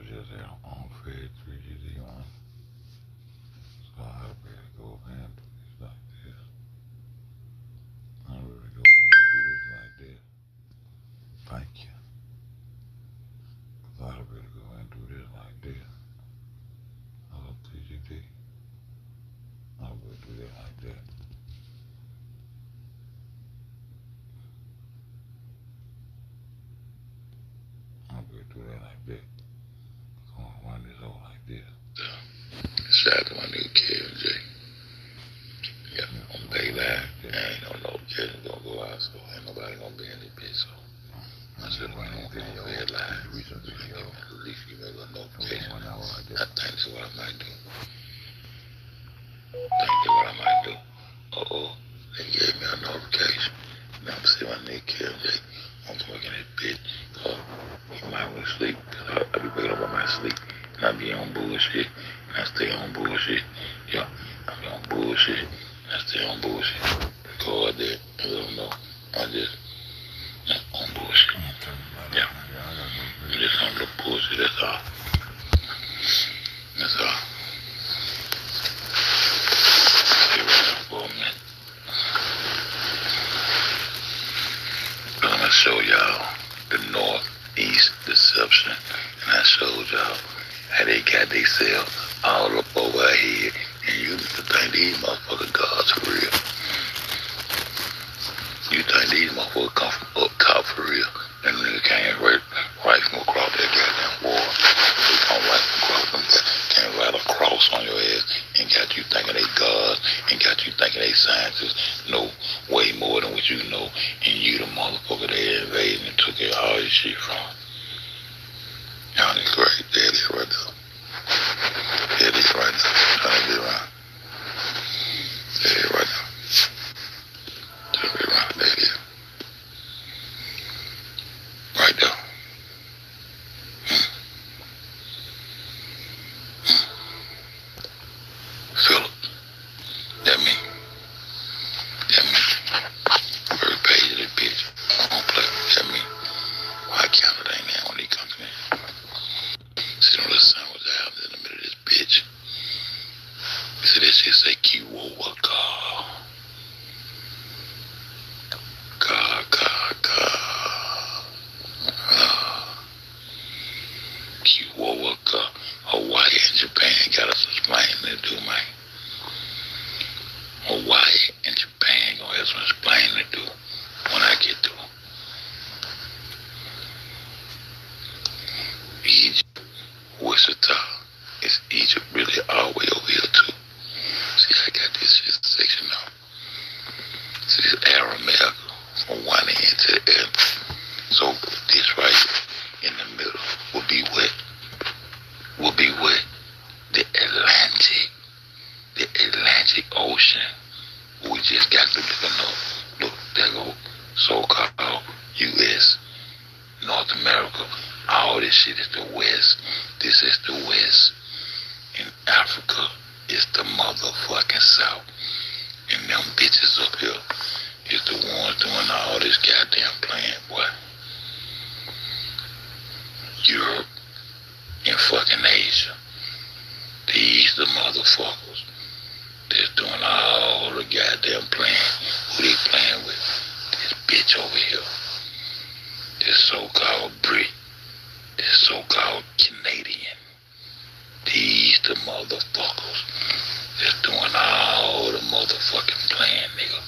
was just on FED 3GD1. So I better go over and do this like this. I really go over and do this like this. Thank you. Cause I better go and do this like this. Oh, 3GD. I better do that like that. I better do that like that. I'm gonna run this over like this. Shout out to my nigga KMJ. Yeah, on Bayline. I ain't no notification gonna go out, so ain't nobody gonna be in this bitch. So I should run on video head live. At least give me a little notification. I think that's what I might do. They gave me a notification. Now I'm see my nigga KMJ. I'm fucking this bitch. He might want to sleep. I be waking up on my sleep. And I be on bullshit. And I stay on bullshit. Yeah, I be on bullshit. And I stay on bullshit. Go out there and let them know I just on bullshit. Yeah. Just on the bullshit, that's all. That's all. Stay right there for a minute. I'm gonna show y'all the Northeast deception. And I showed y'all how they got themselves all up over our head. And you think these motherfuckers gods for real. You think these motherfuckers come from up top for real. Them niggas came right from across that goddamn wall. They come right from across them, came right across on your ass and got you thinking they gods and got you thinking they scientists know way more than what you know. And you the motherfucker they invaded and took all this shit from. Y'all niggas great. There it is right there. There it is right there. Trying to get around. There it is right there. Trying to get around. There it is. Right there. Philip. That me. That me. First page of that bitch. I don't play. That me. Why Canada ain't there when he comes in? See them little sandwich out in the middle of this bitch. See that shit say Kiwowa God. God, God, God. Kiwowa God. Hawaii and Japan got us explaining to do, man. Hawaii and Japan gonna have some explaining to do when I get through. Egypt, Wichita, is Egypt really all the way over here too? See, I got this shit section now. See, this Aramaic from one end to the other. So this right in the middle will be what? Will be what? The Atlantic Ocean. We just got to know. Look, there go so-called U.S., North America. All this shit is the West. This is the West. And Africa is the motherfucking South. And them bitches up here is the ones doing all this goddamn playing, boy. Europe and fucking Asia. These the motherfuckers that's doing all the goddamn playing. Who they playing with? This bitch over here. This so-called Brit. This so-called Canadian. These the motherfuckers that's doing all the motherfucking playing, nigga.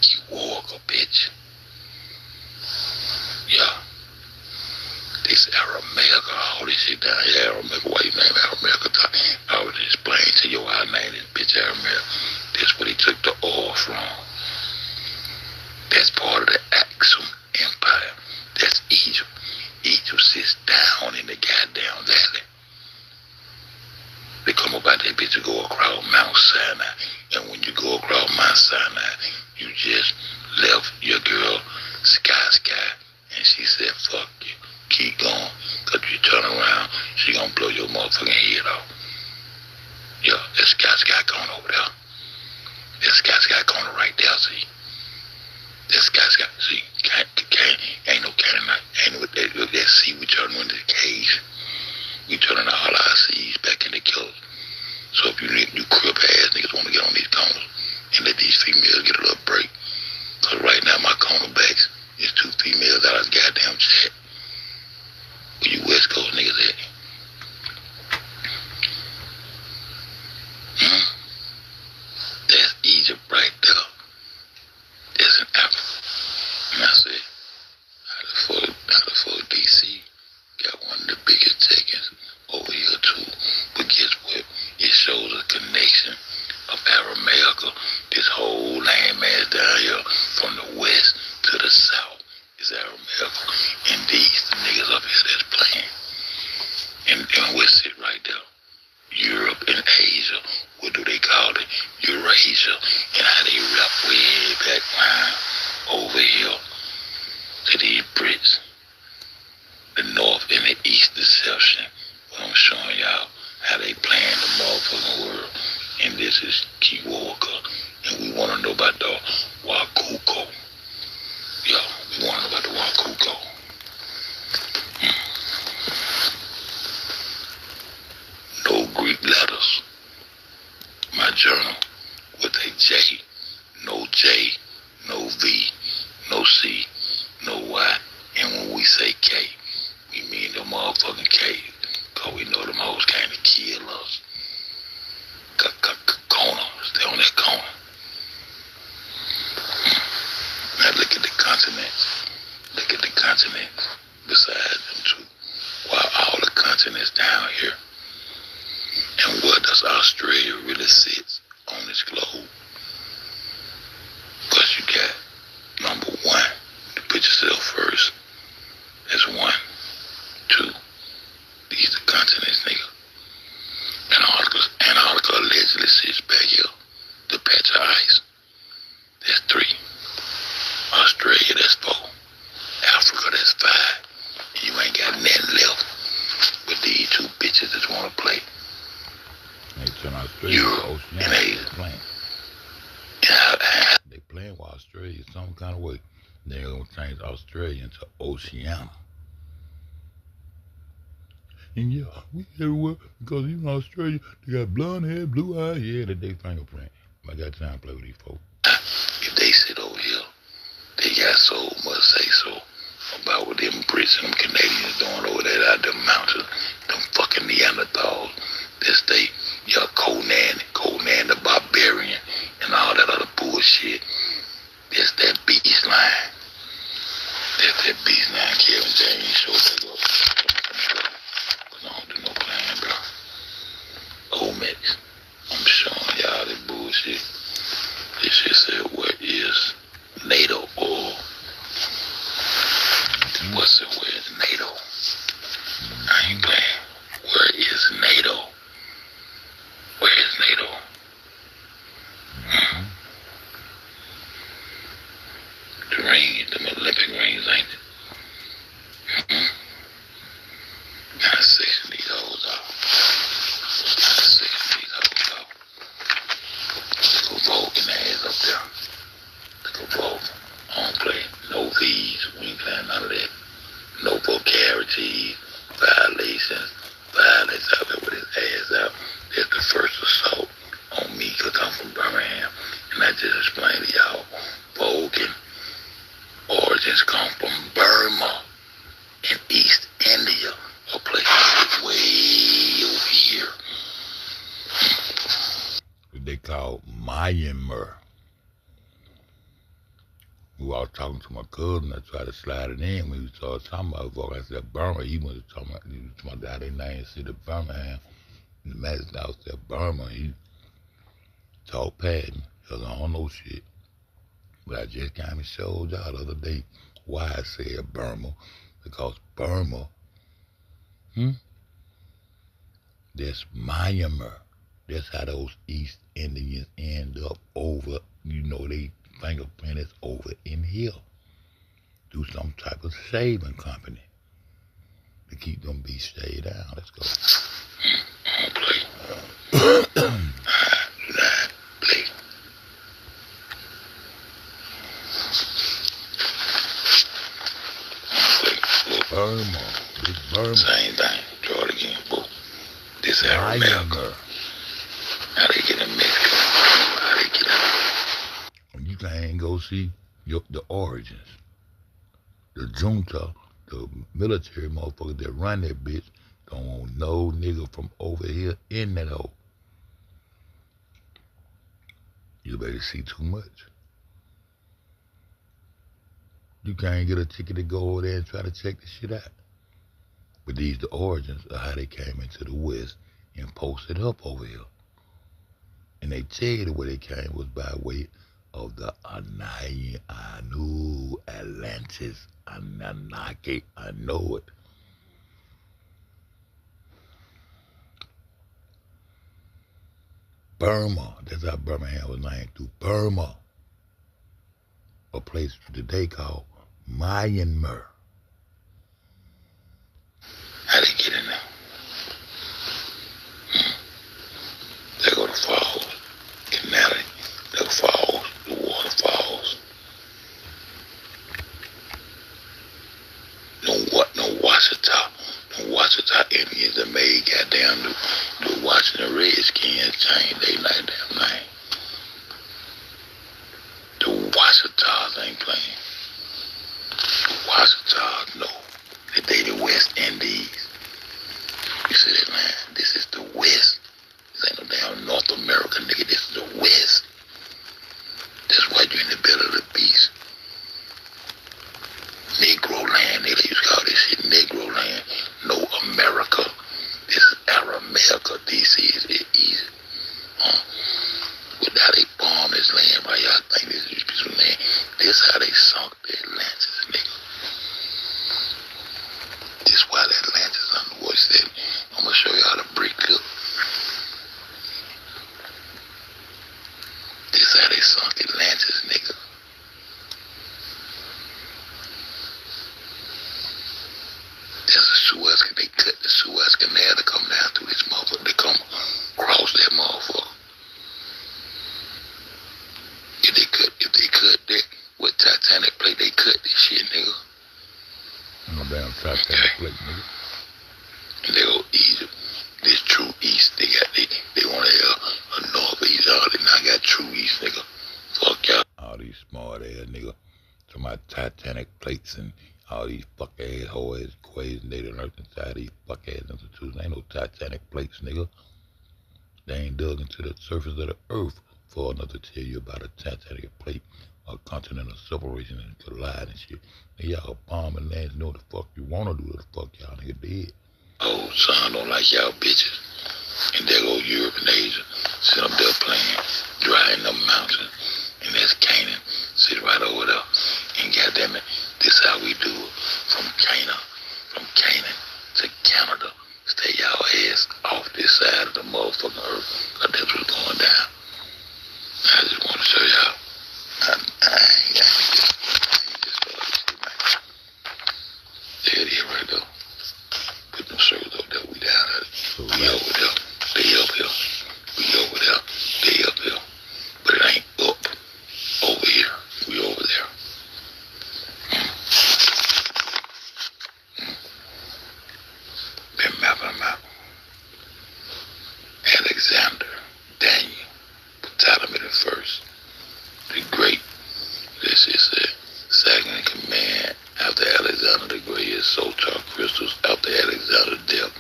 You walk a bitch. Yeah. This Aramaic, all this shit down here, Aramaic, why you name Aramaic? I would explain to you why I named this bitch Aramaic. This where he took the oil from. That's part of the Axum Empire. That's Egypt. Egypt sits down in the goddamn valley. They come about that bitch to go across Mount Sinai. And when you go across Mount Sinai, you just left your girl Sky. And she said, fuck you. Keep going. Cause you turn around, she gonna blow your motherfucking head off. Yeah, that Sky going over there. That Sky going right there, see. That Sky, see, ain't no cannon, ain't no, that sea we turn into the cage. We turning all our seeds back into killers. So if you crip ass niggas want to get on these corners and let these females get a little break. Cause right now my cornerbacks is 2 females out of the goddamn chat. Where you West Coast niggas at? That's Egypt right there. That's in Africa. And I said, how the fuck DC got one of the biggest check-ins over here too. But guess what? It shows a connection of Aramaica. This whole landmass down here from the west to the south is Aramaica. And these the niggas up here that's playing. And what's it right there? Europe and Asia. What do they call it? Eurasia. And how they wrap way back round over here to these Brits. The North and the East deception. What I'm showing y'all how they playing the motherfucking world. And this is Kiwoka. And we want to know about the Wakuko. Yo, we want to know about the Wakuko. No Greek letters. My journal with a J. No J, no V, no C, no Y. And when we say K, we mean the motherfucking K. Cause we know them hoes came to kill us. Corner. Stay on that corner. Now look at the continents. Look at the continents besides them two. While all the continents down here. And where does Australia really sit on this globe? Because you got number 1. You put yourself first. That's 1. 2. These are continents, nigga. Antarctica allegedly sits back here. The patch of ice. That's 3. Australia, that's 4. Africa, that's 5. And you ain't got nothing left with these 2 bitches that want to play. They turn Australia to Oceania. They playing. They playing with Australia some kind of way. They're going to change Australia into Oceania. And yeah, we everywhere because even Australia, they got blonde hair, blue eyes, yeah, that they fingerprint. I got time to play with these folks. If they sit over here, they got so much say so about what them Brits and them Canadians doing over there out them mountains, them fucking Neanderthals. That's they, Conan the Barbarian and all that other bullshit. That's that beast line. That's that beast line. Kevin James showed that up. I don't do no playing, bro. Omex. I'm showing y'all this bullshit. This shit said, what is NATO oil? What's it? Where is NATO? I ain't playing. Where is NATO? Where is NATO? The rings, them Olympic rings, ain't it? Gotta section these hoes off. Gotta section these hoes off. Let's go Vulcan ass up there. Let's go Vulcan. I don't play. No V's. We ain't playing none of that. No vocabulary. Violations. Violence out there with his ass out. That's the first assault on me because I'm from Birmingham. And I just explained to y'all, Vulcan origins come from Burma in East India. A place way over here. They call Myanmar. We was talking to my cousin. I tried to slide it in when we started talking about it. I said Burma. He was talking about that. They named City Birmingham. And the magic house said Burma. He talked past me because I don't know shit. But I just kind of showed y'all the other day why I said Burma. Because Burma, that's Myanmar. That's how those East Indians end up over, they fingerprint is over in here. Do some type of shaving company to keep them beasts shaved down. Let's go. Burma. It's Burma. Same thing. Draw it again, boo. America. How they get in Mexico? How they get in? You can't go see the origins. The junta, the military motherfuckers that run that bitch, don't want no nigga from over here in that hole. You better see too much. You can't get a ticket to go over there and try to check the shit out. But these the origins of how they came into the West and posted up over here. And they tell you the way they came was by way of the Anu, Atlantis, Anunnaki. I know it. Burma, that's how Birmingham was named, through Burma. A place today called Myanmar. How they get in there? They go to falls, Canada, the falls, the waterfalls. No Washita Indians that made goddamn the Washington Redskins change they like damn name. The Washitas ain't playing. The Washitas, no. They the West Indies. You see that, man? This is the West. This ain't no damn North America, nigga. This is the West. That's why you're in the belly of the beast. Negro land, nigga. They used to call this shit Negro land. No America. This is Aramaica. DC is it easy. But how they bomb this land, right? Y'all think this is piece of land. This how they sunk the Atlantis, nigga. This why the Atlantis underwater said. I'm gonna show y'all the brick clip. This how they sunk Atlantis, nigga. There's a Suez, they cut the Suez Canal to come down through this motherfucker. They come across that motherfucker. If they cut that with Titanic plate, they cut this shit, nigga. No damn Titanic plate, nigga. And they go Egypt. This true east, they want to have a north east. Oh, they not got true east, nigga. Fuck y'all. All these smart ass nigga. Talking about Titanic plates and all these fuck ass hoe ass quays and they done earth inside these fuck ass institutions. Ain't no Titanic plates, nigga. They ain't dug into the surface of the earth for enough to tell you about a Titanic plate or continental separation and collide and shit. Nigga, y'all bombing lands, know what the fuck you wanna do, what the fuck y'all nigga did. Oh, son don't like y'all bitches. And there go Europe and Asia. Sit up there playing, dry in the mountains. And that's Canaan. Sit right over there. And goddamn it, this how we do it. From Canaan to Canada. Stay y'all ass off this side of the motherfucking earth. Cause that's what's going down. I just want to show y'all. I ain't just started this shit, man. There it is right there. Put them circles up there. We down at it. We over there. They up here. We over there. They up here. But it ain't up over here. We over there. Been mapping them out. Alexander, Daniel, Ptolemy the First, the Great. This is the second in command after Alexander the Great is Sotar crystals. After Alexander's death,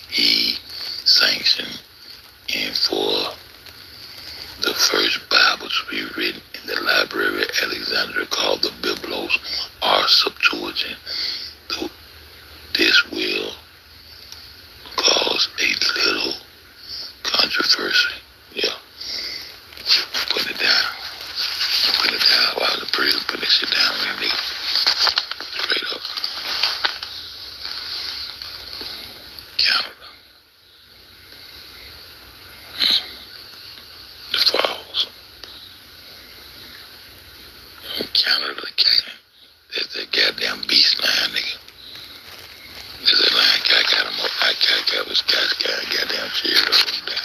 he sanctioned and for the first Bible to be written in the library of Alexander called the Biblos or Septuagint. This will cause a little controversy. Yeah. Put it down. Put it down while the prison put that shit down with a nigga. Straight up. Canada. The falls. Canada, Canaan. That's that goddamn beast line, nigga. There's that line, guy got him up. I got his guy goddamn cheered up and down.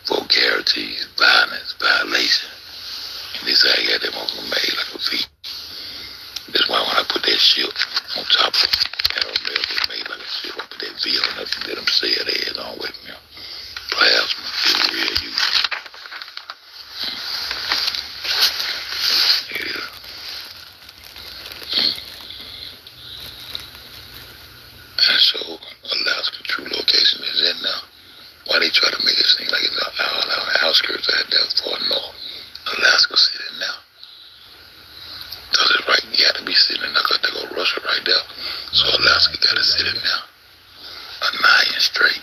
Vulgarities, violence, violation. And this how I got that motherfucker made like a V. That's why when I put that shit say it is on with me. Plasma is real use. Yeah. And so Alaska true location is in now. Why they try to make it seem like it's all out on the outskirts out there far north? Alaska City now. Cause it's right, you got to be sitting there because they go Russia right there. So Alaska got to sit in now. A 9 straight.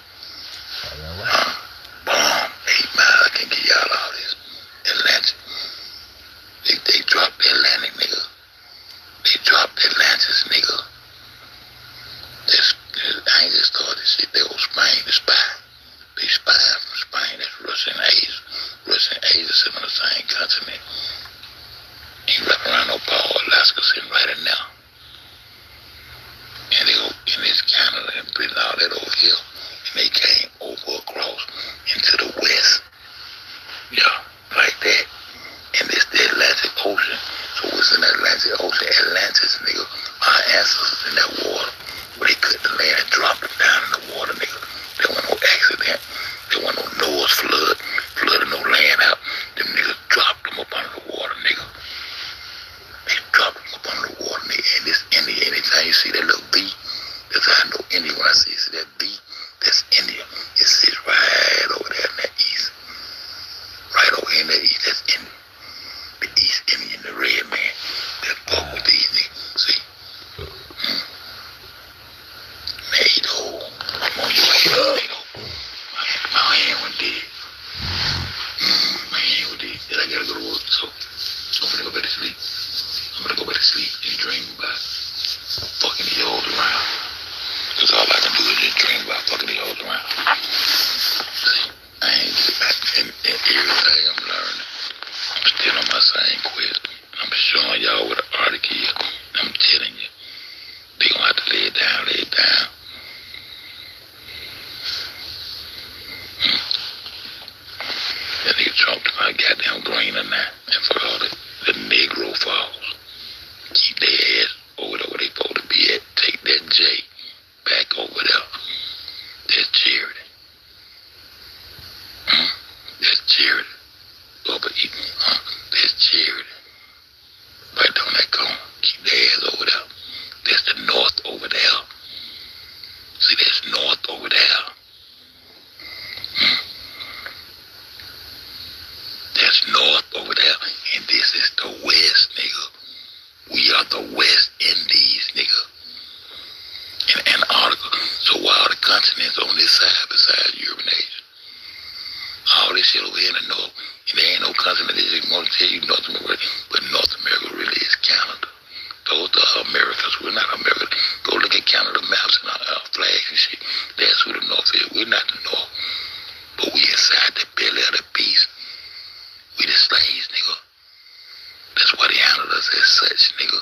Bomb, 8 miles. I can give y'all all this. Atlantic. They dropped the Atlantic, nigga. They dropped the Atlantis, nigga. I ain't just started this shit. They go Spain to spy. They spy from Spain. That's Russia and Asia. Russia and Asia sitting on the same continent. Ain't wrapping around no power. Alaska sitting right in now. And they go in this Canada and Britain, all that over here. And they came over across into the west. Yeah, like that. And it's the Atlantic Ocean. So what's in the Atlantic Ocean? Atlantis, nigga. Our ancestors in that water. Where they cut the land and dropped it down in the water, nigga. There wasn't no accident. There wasn't no Noah's flood. Flooded no land out. Them niggas dropped them up under the water, nigga. They dropped them up under the water, nigga. And this India, anytime you see that little V, that's how I know India. When I see that V, that's India. It sits right over there in that east. Right over in that east, that's India. The East Indian, the red man. That fuck with these niggas. See? NATO. I'm on your head, NATO. My hand went dead. My hand went dead. Then I gotta go to work, so I'm gonna go back to sleep. I'm gonna go back to sleep and dream about fucking the hoes around. Cause all I can do is just dream about fucking the hoes around. See, I ain't and everything I'm learning, I'm still on my same quest. I'm showing y'all what an article is. I'm telling you, they gonna have to lay it down, lay it down. That nigga Trump my goddamn green or not. And for all the Negro falls. Keep their ass over there where they supposed to be at. Take that J back over there. That's charity. That's charity. Bubba eating. That's charity. Right on that corner. Keep their ass over there. That's the north over there. See, that's north over there. That's north over there, and this is the west, nigga. We are the West Indies, nigga. In Antarctica. So while the continents on this side besides Europe and Asia, all this shit over here in the north, and there ain't no continent, they just want to tell you North America, but North America really is Canada. Those are Americas. We're not America. Go look at Canada maps and our flags and shit. That's who the North is. We're not the North. But we inside the belly of the beast. We the slaves, nigga. That's why they handle us as such, nigga.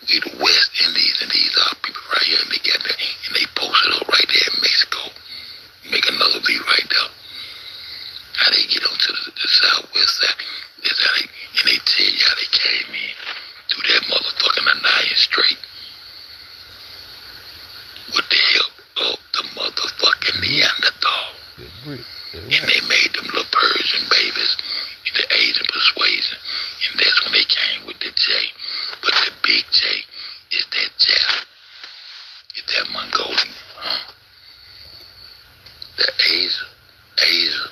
We the West Indies, and these are people right here, and they got that, and they posted up right there in Mexico. Make another V right there. How they get onto the southwest side. That's how they, and they tell you how they came in through that motherfucking Anaya Strait. With the help of the motherfucking Neanderthal. And they made them little Persian babies in the Asian persuasion. And that's when they came with the J. But the big J is that Jap. It's that Mongolian. The Asia,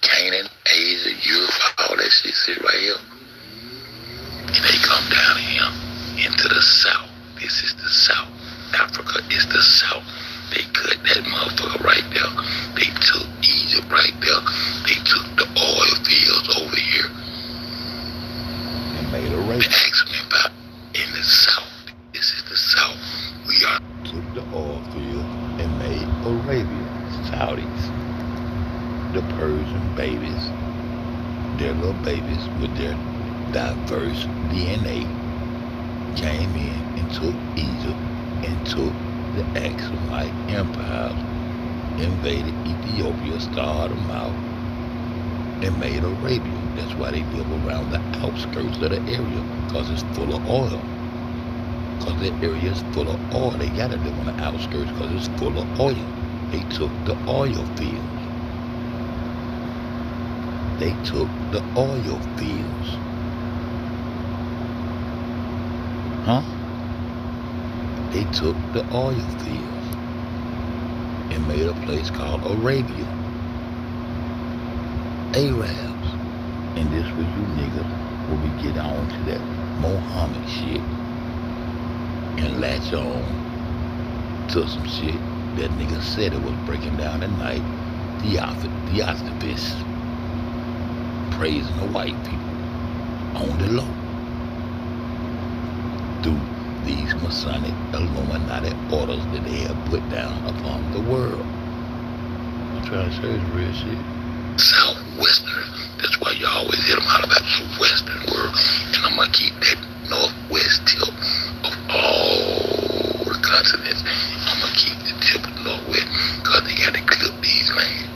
Canaan, Asia, Europe, all that shit sit right here. And they come down here into the south. This is the south. Africa is the south. They cut that motherfucker right there. They took Egypt right there. They took the oil fields over here. And made a race. They asked me about in the south. This is the south. We are. Took the oil field and made Arabia. Saudis. The Persian babies. Their little babies with their diverse DNA came in and took Egypt and took the Axumite empire, invaded Ethiopia, started them out, and made Arabia. That's why they live around the outskirts of the area, because it's full of oil. Because the area is full of oil. They gotta live on the outskirts because it's full of oil. They took the oil fields. They took the oil fields. Huh? They took the oil fields and made a place called Arabia. Arabs. And this was you niggas where we get on to that Mohammed shit and latch on to some shit that nigga said it was breaking down at night. The activists praising the white people on the low through these Masonic Illuminati orders that they have put down upon the world. I'm trying to say it's real shit. Southwestern. That's why you always hear them out about the Western world. And I'm going to keep that northwest tip of all the continents. I'm going to keep the tip of the northwest because they got to clip these lands.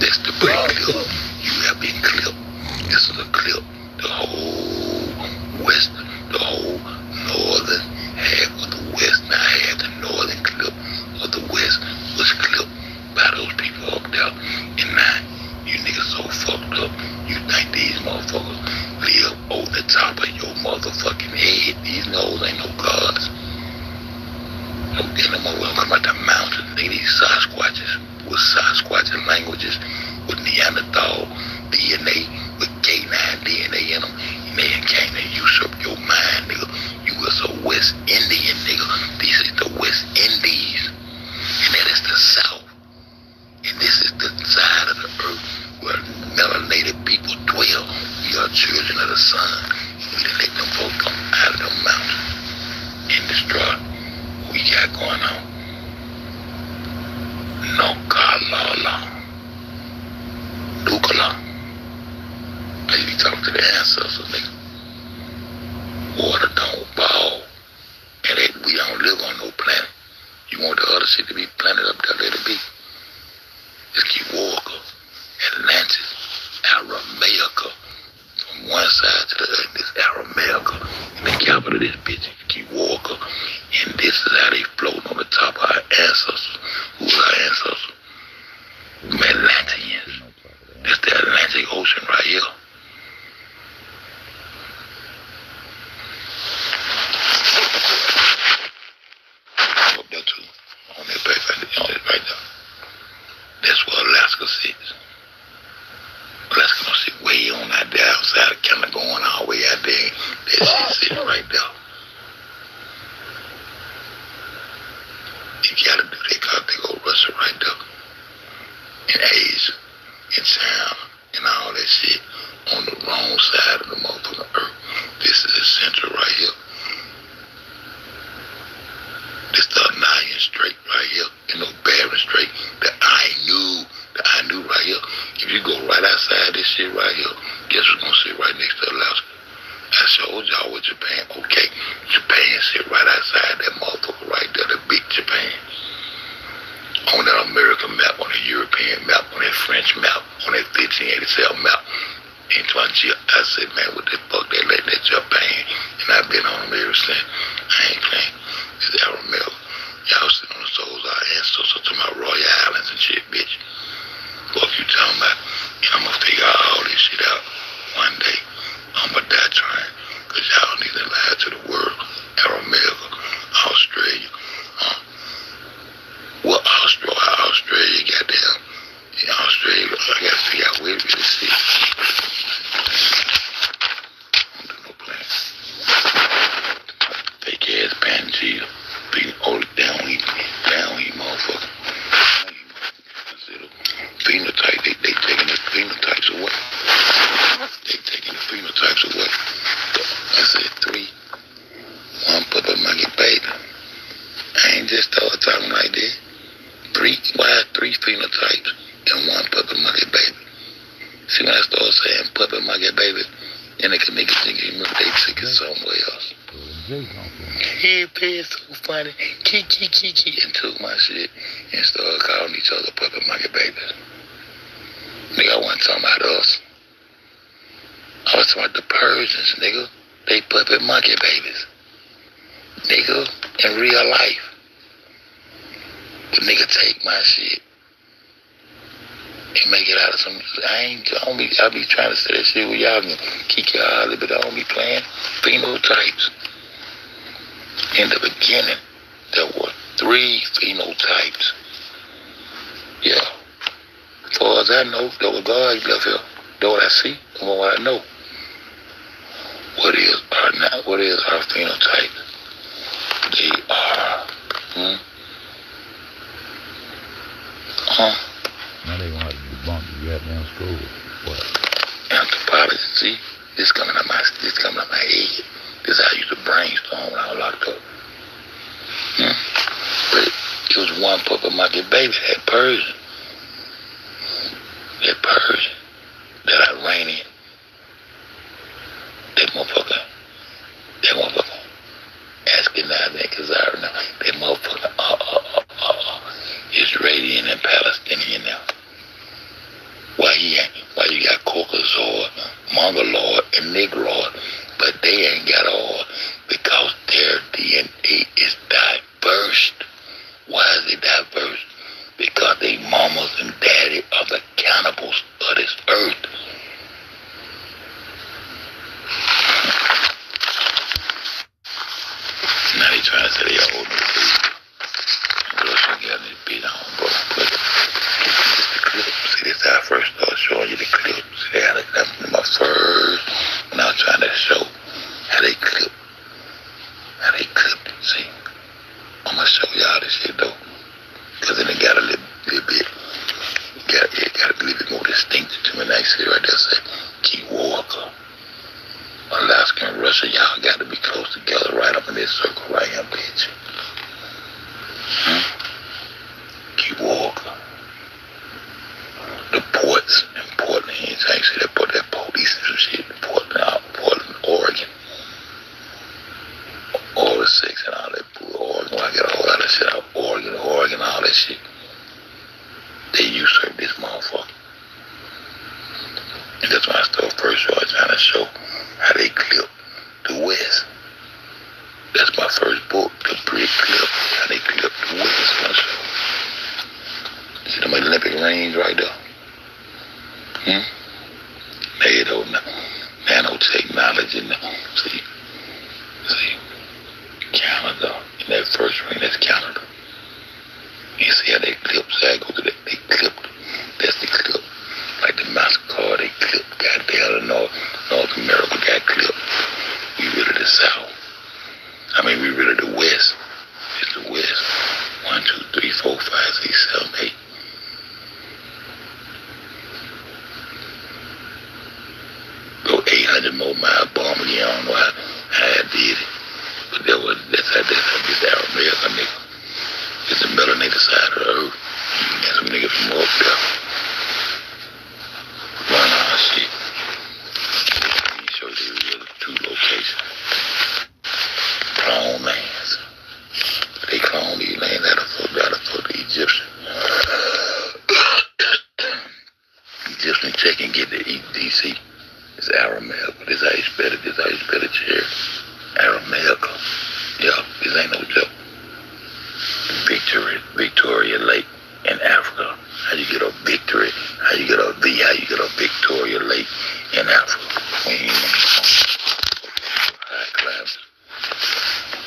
That's the break clip. You have been clipped. This is a clip. The whole western, the whole northern half of the west, now half the northern clip of the west was clipped by those people up there. And now, you niggas so fucked up, you think these motherfuckers live over the top of your motherfucking head. These nose ain't no gods. Don't get them over and come out the mountains. Nigga, these Sasquatches with Sasquatch languages, with Neanderthal DNA, with K9 DNA in them. And they came and usurp your mind, nigga. You was a West Indian, nigga. This is the West Indies. And that is the South. And this is the side of the earth where melanated people dwell. We are children of the sun. We need to let them folks come out of the mountains and destroy what we got going on. No Kalala. Dukala. They be talking to the ancestors, nigga. Water don't fall. And we don't live on no planet. You want the other shit to be planted up there, let it be. Just keep walking. Atlantis, Aramaica. From one side to the other, this Aramaica. And the capital of this bitch, keep walking. And this is how they float on the top of our ancestors. Who are our ancestors? Atlanteans. That's the Atlantic Ocean right here. Up there too. On that right there. That's where Alaska sits. Alaska don't sit way on out there outside of Canada, going all the way out there. That shit sitting right there. You gotta do that because they go Russia right there. In Asia, in China, and all that shit on the wrong side of the motherfucking earth. This is the center right here. This the Anaya Strait right here. You know, Bering Strait. The Ainu right here. If you go right outside this shit right here, guess what's gonna sit right next to Alaska? I showed y'all with Japan. Okay, Japan sit right outside that motherfucker right there, the big Japan. On that American map, on the European map, on that French map, on that 1587 map. And I said, man, what the fuck they let that Japan? And I've been on them ever since. I ain't playing. It's Aramaica. Y'all sit on the souls of our ancestors to my Royal Islands and shit, bitch. Fuck you talking about? And I'm gonna figure all this shit out one day. I'm gonna die trying. Cause y'all need to lie to the world. Aramaica, Australia. Well, Australia, goddamn. In Australia, I gotta figure out where to really sit. I don't do no plan. Fake ass Pangea. Down, motherfucker. Phenotype, they taking the phenotypes away. They taking the phenotypes away. I said 3. 1 pupper monkey baby. I ain't just started talking like this. 3 phenotypes and 1 pupper monkey baby. See, when I start saying pupper monkey baby, then they can make it think they sick it somewhere else. He is so funny. Kiki, and took my shit and started calling each other puppet monkey babies. Nigga, I wasn't talking about us. I was talking about the Persians, nigga. They puppet monkey babies. Nigga, in real life. The nigga take my shit and make it out of some. I be trying to say that shit with y'all. Keep your eye a little bit on me playing phenotypes. In the beginning, there were 3 phenotypes. Yeah. As far as I know, there was God left here. That's what I see. That's what I know. What is our phenotype? They are. Now they gonna have to debunk the goddamn school. What? Anthropology. See, this coming out my head. This is how I used to brainstorm when I was locked up. But it was one puppet monkey baby that Persian. That Iranian. That motherfucker. Ashkenazi and Khazari now. That motherfucker. Israeli and Palestinian now. Why you got Caucasoid, Mongoloid, and Negroid, but they ain't got all because their DNA is diverse. Why is it diverse? Because they mamas and daddy are the cannibals of this earth. Now they trying to say they all new baby. Russian got this beat on, bro. But this the clip. See, this is how I first started showing you the clip. See, that's my first, when I was trying to show how they clip. See, I'm going to show y'all this shit, though. Because then it got a little bit, got a little bit more distinct to me. Now you see right there, say, Key Walker. Alaska and Russia, y'all got to be close together right up in this circle right here, bitch. Key Walker. The ports in Portland, you see that police and some shit, Portland, Oregon. All the 6 and all that Oregon, I got all that shit out, Oregon, all that shit. They usurp this motherfucker. And that's when I started first trying to show how they clip the West. That's my first book, the brick clip, how they clip the West. See them Olympic rings right there? Made of nanotechnology. See, Canada. In that first ring, that's Canada. You see how they clip, so I go to that, they clipped. That's the clip. Like the MasterCard, they clipped. Goddamn, North America got clipped. We really the South. We really the West. It's the West. 1, 2, 3, 4, 5, 6, 7, 8. Go 800 more mile bomb again. I don't know how I did it. But that's how this America nigga. It's the melanated side of the earth. That's some niggas from up there. Run our shit. Let me show you the 2 locations. Clone lands. They clone these lands out of the Egyptian. Egyptian check and get the DC. It's Aramaic, but this how you spell it. This how you spell it here. Aramaic. Yeah, this ain't no joke. Victoria Lake in Africa. How you get a victory? How you get a V? How you get a Victoria Lake in Africa? High class.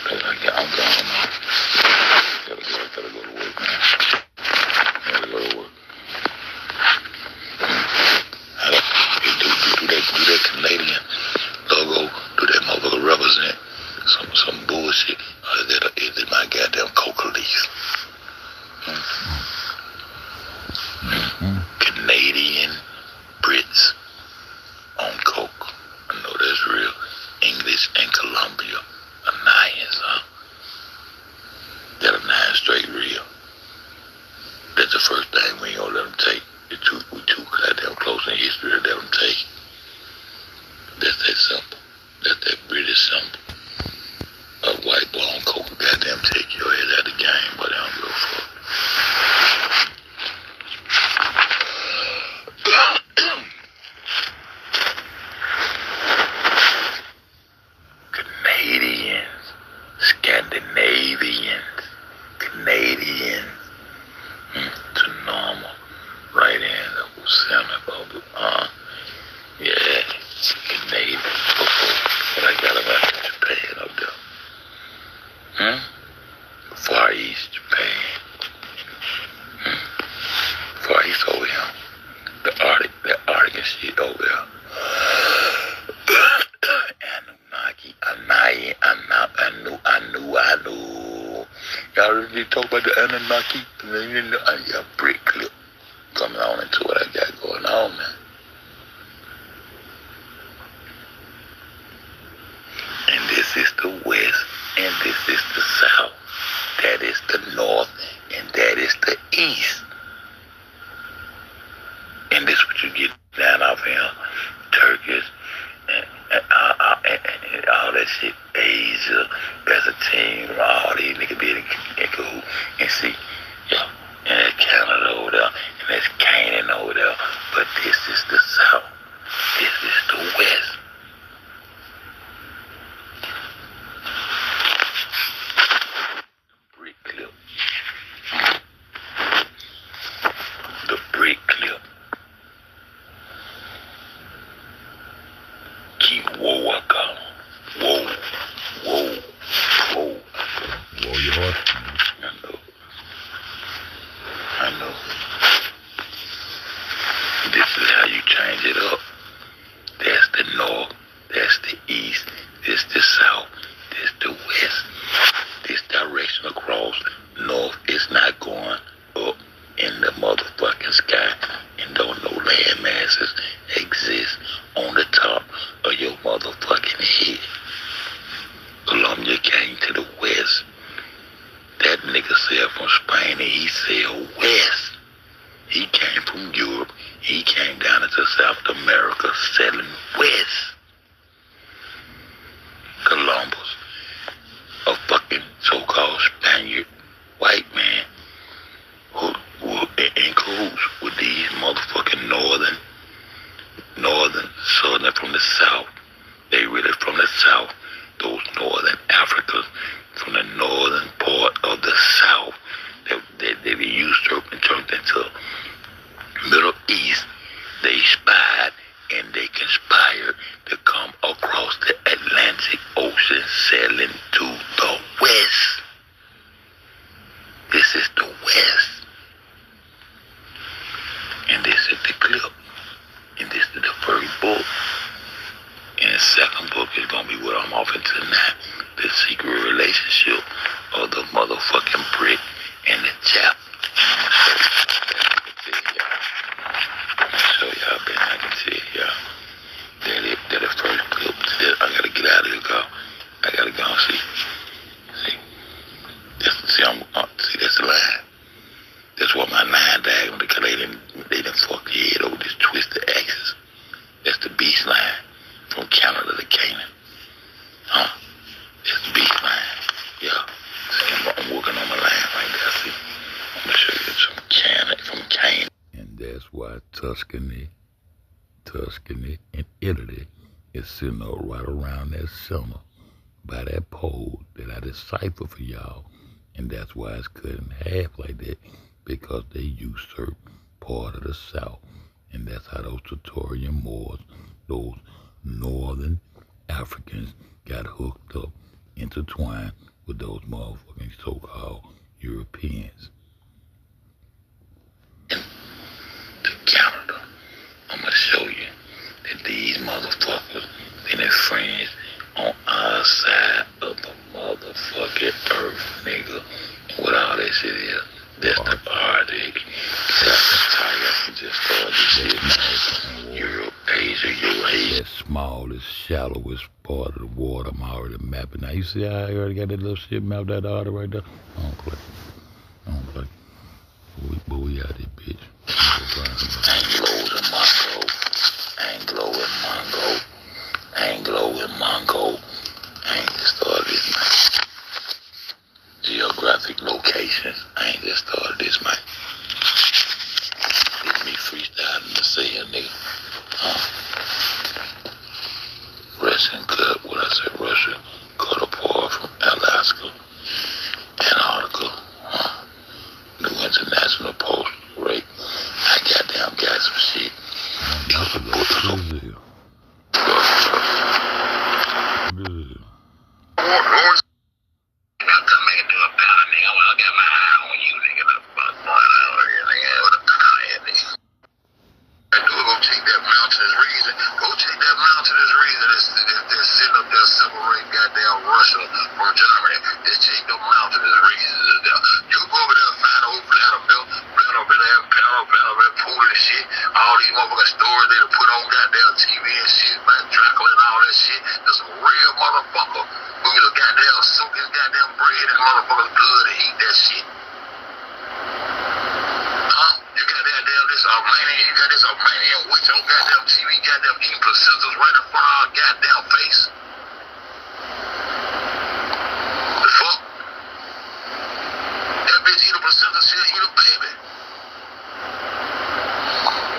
I'm gone now. Gotta go to work now. Gotta go to work. Do that Canadian logo, do that motherfucker represent some bullshit, or is it my goddamn coca leaf? Canadian Brits on coke. I know that's real. English and Colombia alliance, huh? about the Anunnaki? I got a brick clip coming on into what I got going on, man. And this is the West, and this is the South. That is the North, and that is the East. And this what you get down off here, Turkish, and all that shit, Asia, Byzantine, all these niggas be in cahoots. And see, yeah, and that's Canada over there, and that's Canaan over there. But this is the South. This is the West. Brick clip. The brick clip. Keep whoa, I call 'em. Whoa, whoa, whoa. Whoa, your horse. I know. This is how you change it up. That's the North. That's the East. This the South. This the West. This direction across. North is not going up in the motherfucking sky. And don't no land masses exist on the top of your motherfucking head. Columbia came to the West. That nigga said from Spain and he said West. He came from Europe. He came down into South America selling West. Columbus, a fucking so-called Spaniard, white man, who in cahoots with these motherfucking northern, southern from the South. They really from the South. Those northern Africans from the northern part of the South, they be usurped and turned into Middle East. They spied and they conspired to come across the Atlantic Ocean selling to the West. This is the West. And this is the clip. And this is the first book. And the second book is going to be what I'm off into now. The secret relationship of the motherfucking brick and the chap. I'm going to show y'all, man. I can tell y'all. That the first clip. I got to get out of here, go. I got to go and see. See, that's the line. That's what my line diagram, because they done fuck your head over this twisted axis. That's the beast line from Canada to Canaan. That's the beast line. Yeah. See, I'm working on my line right there. See, I'm gonna show you some Canada from Canaan. And that's why Tuscany, and Italy is sitting up right around that center by that pole that I decipher for y'all. And that's why it's cut in half like that, because they usurp part of the South. And that's how those Tatorian Moors, those northern Africans, got hooked up, intertwined with those motherfucking so-called Europeans. To Canada, I'm gonna show you that these motherfuckers, they their friends on our side of the motherfucking earth, nigga. And what all that shit is, that's the Arctic. I can just start this shit. Europe, Asia, Eurasia. That smallest, shallowest part of the water, I'm already mapping. Now, you see how I already got that little shit mapped out the right there? I don't play. But we out there, bitch. Anglo and Mongo. I ain't just started this, man. Geographic locations. I ain't just started this, man. This me freestyling to say a nigga. Russian cut, what I said, Russia cut apart from Alaska. And this Armenian witch on goddamn TV, goddamn eating placentas right in front of our goddamn face. The fuck? That bitch eat a placenta, she'll eat a baby.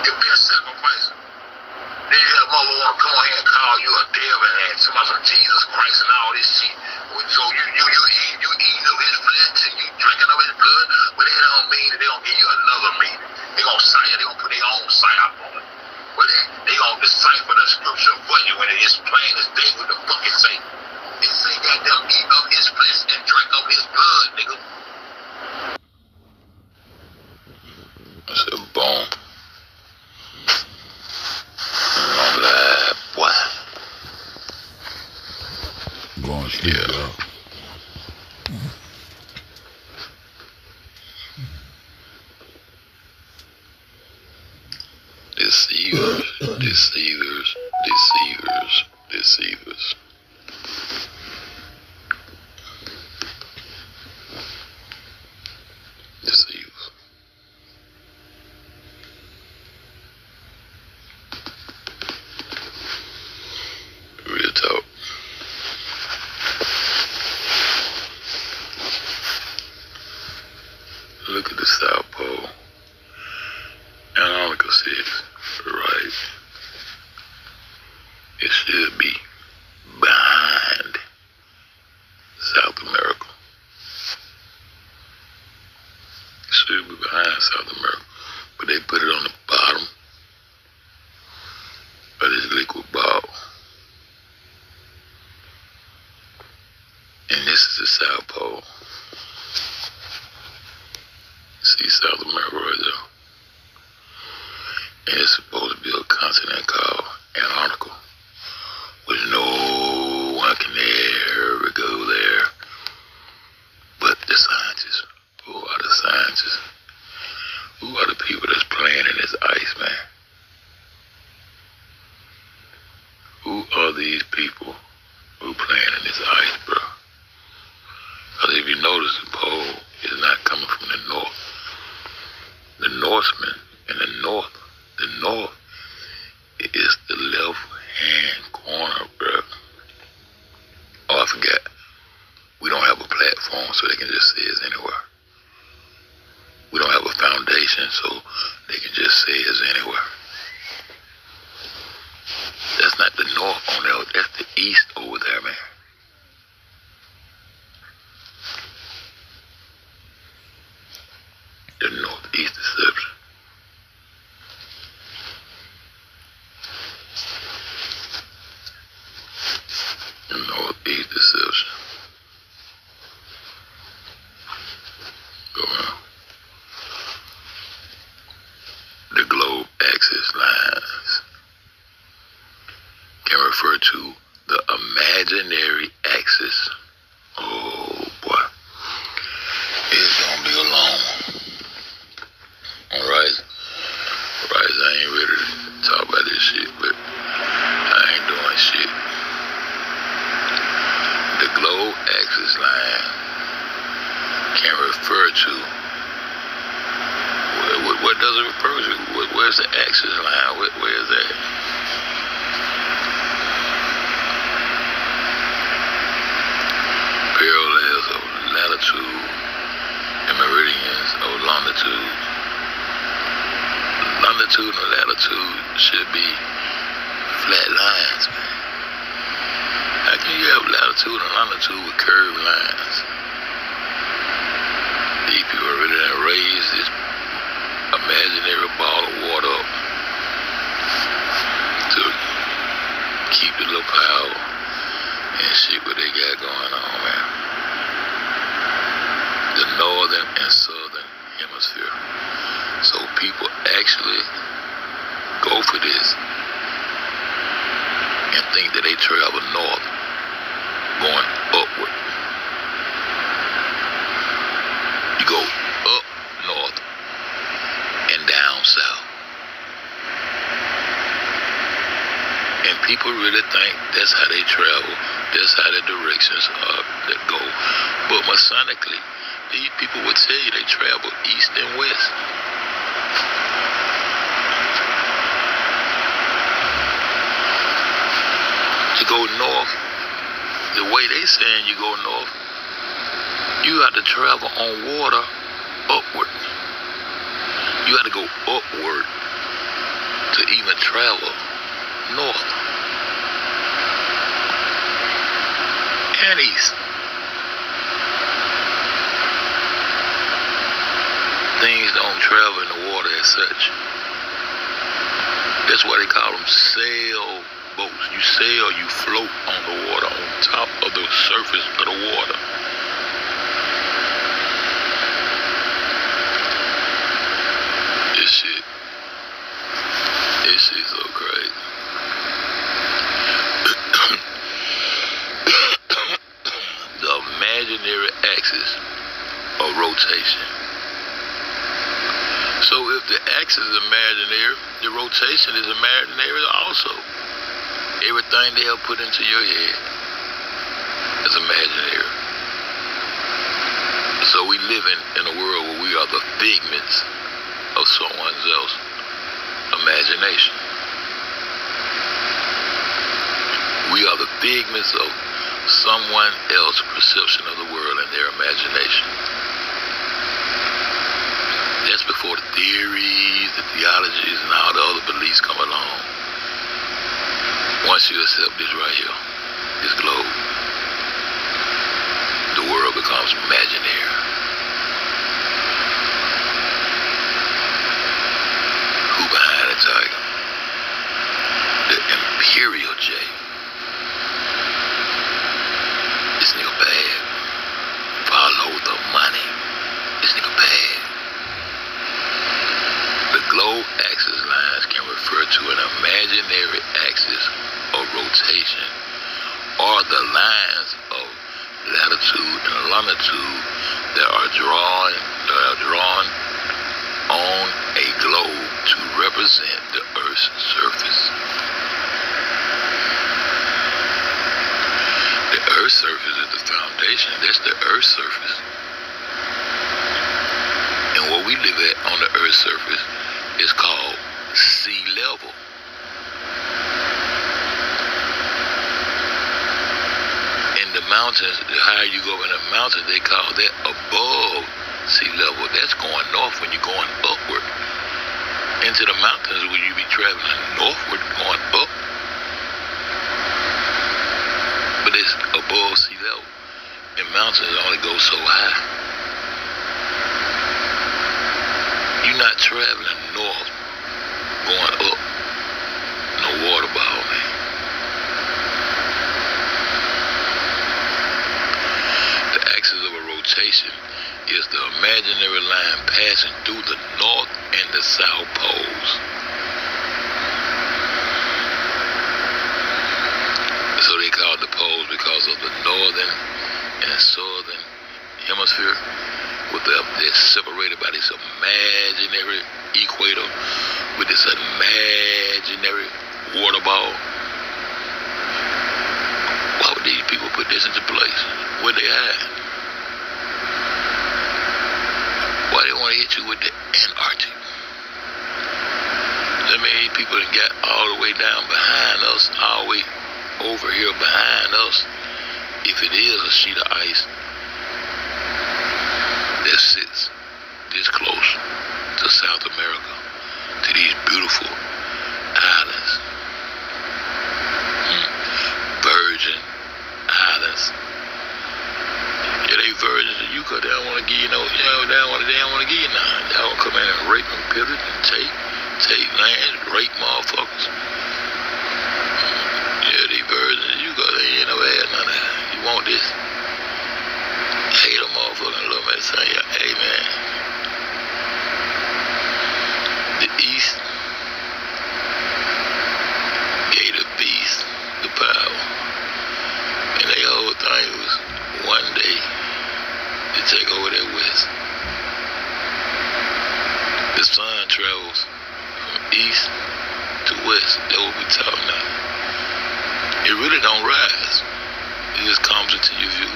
It'd be a sacrifice. Then you have mother want to come on here and call you a devil and somebody some Jesus Christ and all this shit. So you eating of his flesh and you drinking of his blood, but that don't mean that they don't give you another meat. They gonna say it, they gonna put their own psyop on it. But they gonna decipher the scripture for you when it is plain as day what the fuck it say. It say goddamn eat of his flesh and drink of his blood, nigga. I said boom. I'm like, what? Going sleep, bro. Deceivers, deceivers, deceivers, deceivers. Deceivers. Real talk. Look at the South Pole. Antarctica 6, right? It should be behind South America. It should be behind South America. But they put it on the bottom of this liquid ball. And this is the South Pole. See South America right there. And it's supposed to be a continent called Antarctica, which no one can ever go there. But the scientists, who are the scientists? Who are the people that's playing in this ice, man? Who are these people who playing in this ice, bro? Because if you notice, the pole is not coming from the north. The Norsemen in the north is the left-hand corner, bro. Oh, I forgot. We don't have a platform so they can just say it's anywhere. We don't have a foundation so they can just say it's anywhere. That's not the north on there. That's the east over there, man. The northeast deception. The northeast deception. Go on. The globe axis lines can refer to the imaginary axis. Oh boy, it's gonna be a long one. Alright, I ain't ready to talk about this shit, but I ain't doing shit. The globe axis line can refer to, what does it refer to? Where's the axis line? Where is that? Parallels of latitude and meridians of longitude. Longitude and latitude should be flat lines, man. How can you have latitude and longitude with curved lines? These people really done raised this imaginary ball of water up to keep the little power and shit what they got going on, man. The northern and southern hemisphere. So people actually go for this and think that they travel north, going upward. You go up north and down south. And people really think that's how they travel, that's how the directions are that go. But masonically, these people would tell you they travel east and west. go north, the way they saying you go north, you got to travel on water upward. You got to go upward to even travel north and east. Things don't travel in the water as such. That's why they call them sailboats. You sail, you float on the water, on top of the surface of the water. This shit's so crazy. The imaginary axis of rotation. So if the axis is imaginary, the rotation is imaginary also. Everything they have put into your head is imaginary. So we live in a world where we are the figments of someone else's imagination. We are the figments of someone else's perception of the world and their imagination. That's before the theories, the theologies, and all the other beliefs come along. Once you accept this right here, this globe, the world becomes imaginary. Who behind the tiger? The Imperial J. This nigga bad. Follow the money. This nigga bad. The globe axis lines can refer to an imaginary axis of rotation or the lines of latitude and longitude that are drawn on a globe to represent the Earth's surface. The Earth's surface is the foundation. That's the Earth's surface. And what we live at on the Earth's surface is called sea level. In the mountains, the higher you go in the mountains, they call that above sea level. That's going north when you're going upward. Into the mountains where you be traveling northward, going up. But it's above sea level. And mountains only go so high. You're not traveling north, going up. No water ball, man. The axis of a rotation is the imaginary line passing through the north and the south poles. So they call it the poles because of the northern and southern hemisphere. They're separated by this imaginary equator with this imaginary water ball. Why would these people put this into place? Where they at? Why they want to hit you with the Antarctic? That means people that got all the way down behind us, all the way over here behind us, if it is a sheet of ice that sits this close to South America, to these beautiful islands, Virgin Islands. Yeah, they virgins and you, cause they don't want to give you they don't want to give you none. They don't come in and rape and pillage and take land, rape motherfuckers. Yeah, they virgins and you, cause they ain't never had none of that. You want this? Hate a motherfucking little man saying, hey man, the East gave the beast the power. And their whole thing was one day to take over their West. The sun travels from east to west. That's what we talking about. It really don't rise. It just comes into your view.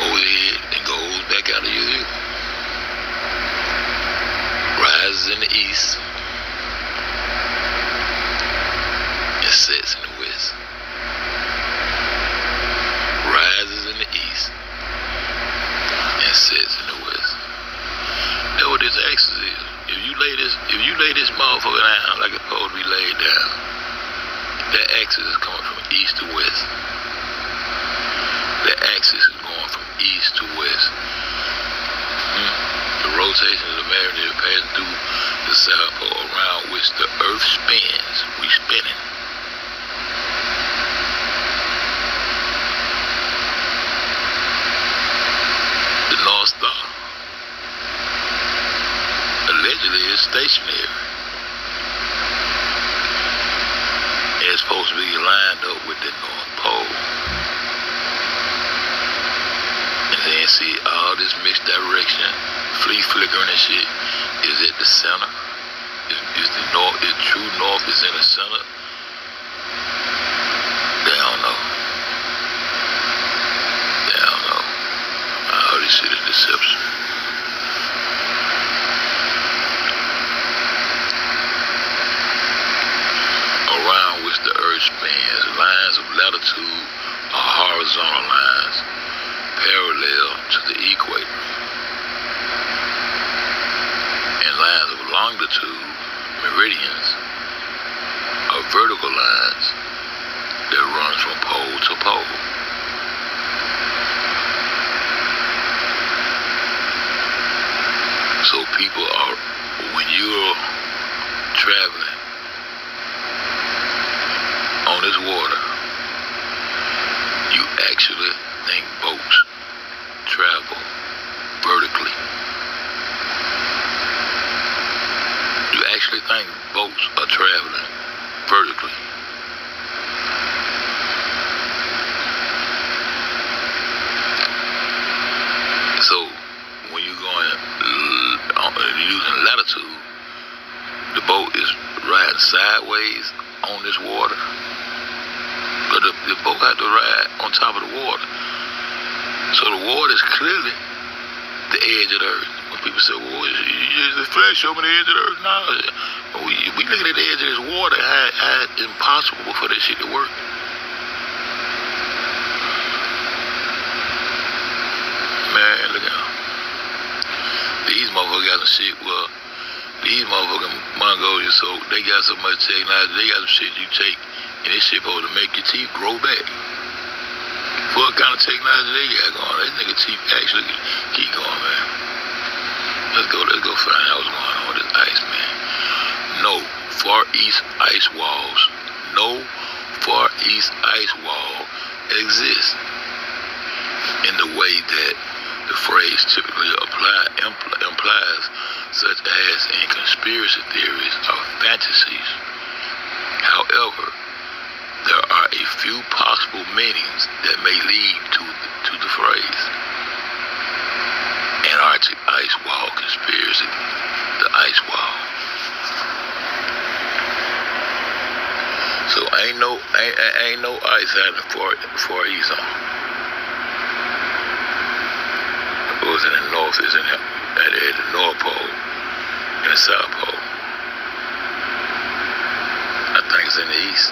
Overhead and goes back out of your view. Rises in the east and sets in the west. motherfucker down like it's supposed to be laid down. That axis is coming from east to west. That axis is going from east to west. The rotation of the magnet passing through the South Pole around which the Earth spins. We spinning. The North Star allegedly is stationary. And it's supposed to be lined up with the North Pole. And then see all this mixed direction, flickering and shit, is at the center. Is the north, is true north is in the center? They don't know. They don't know. All this shit is deception. Around which the earth spins, lines of latitude are horizontal lines parallel to the equator. And lines of longitude, meridians, are vertical lines that runs from pole to pole. So people are, when you're traveling on this water, you actually think boats travel vertically. You actually think boats are traveling vertically. So when you're going using latitude, the boat is riding sideways on this water. But the boat had to ride on top of the water. So the water is clearly the edge of the earth. When people say, well, is the flesh show me the edge of the earth? No. We looking at the edge of this water, how it's impossible for that shit to work. Man, look at them. These motherfuckers got some shit, well, these motherfucking Mongolians, so they got so much technology, they got some shit you take, and this shit supposed to make your teeth grow back. What kind of technology they got going? That nigga teeth actually keep going, man. Let's go find out what's going on with this ice, man. No Far East ice walls. No Far East ice wall exists in the way that the phrase typically implies, such as in conspiracy theories or fantasies. However, there are a few possible meanings that may lead to the phrase. Antarctic ice wall conspiracy, the ice wall. So ain't no ice out in the far east zone. It was in the north, it's in at the North Pole and the South Pole. I think it's in the east.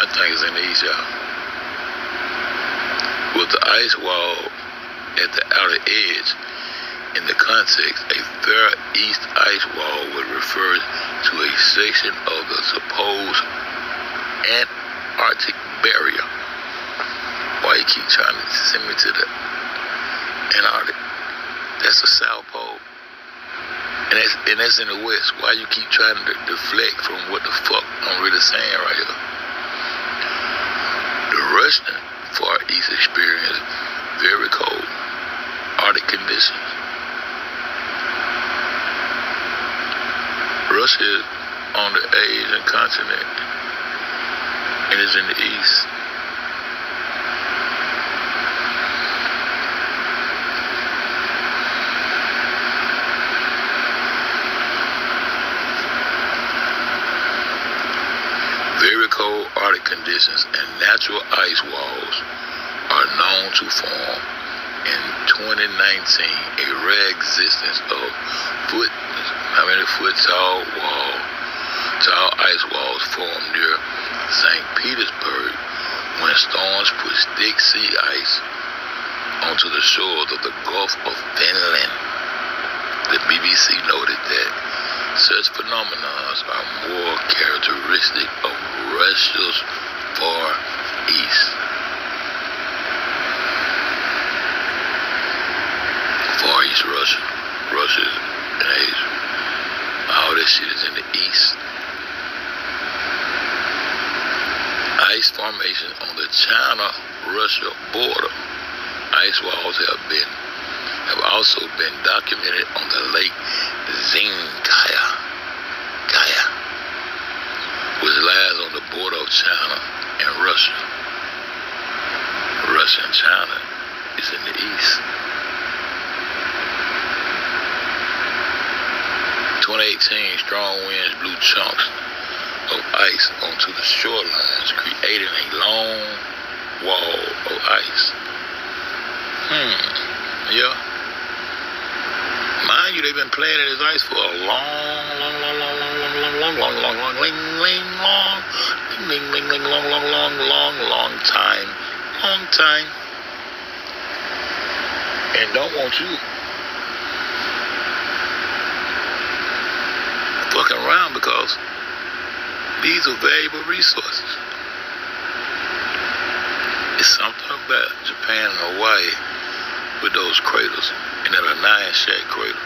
I think it's in the east, y'all. With the ice wall at the outer edge, in the context, a fair east ice wall would refer to a section of the supposed Antarctic barrier. Why you keep trying to send me to the Antarctic? That's the South Pole. And that's in the west. Why you keep trying to deflect from what the fuck I'm really saying right here? The Russian Far East experienced very cold Arctic conditions. Russia is on the Asian continent and is in the east. Very cold Arctic conditions and natural ice walls are known to form. In 2019, a rare existence of foot tall ice walls formed near St. Petersburg when storms put thick sea ice onto the shores of the Gulf of Finland. The BBC noted that such phenomena are more characteristic of Russia's Far East. Far East Russia. Russia and Asia. All that shit is in the east. Ice formation on the China-Russia border. Ice walls have also been documented on the Lake Zingaya, which lies on the border of China and Russia. Russia and China is in the east. 2018, strong winds blew chunks of ice onto the shorelines, creating a long wall of ice. Yeah. Mind you, they've been playing in this ice for a long time. And don't want you fucking around because these are valuable resources. It's something about Japan and Hawaii with those craters, and that Anian Shack crater.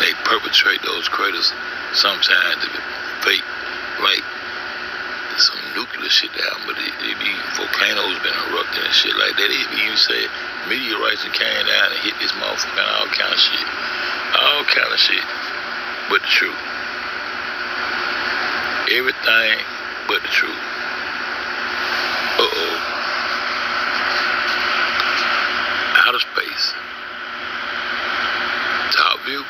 They perpetrate those craters sometimes to be fake, like some nuclear shit down, but it be volcanoes been erupting and shit like that. It be, you say, meteorites that came down and hit this motherfucker and all kind of shit. All kind of shit. But the truth. Everything but the truth. Outer space. Top view.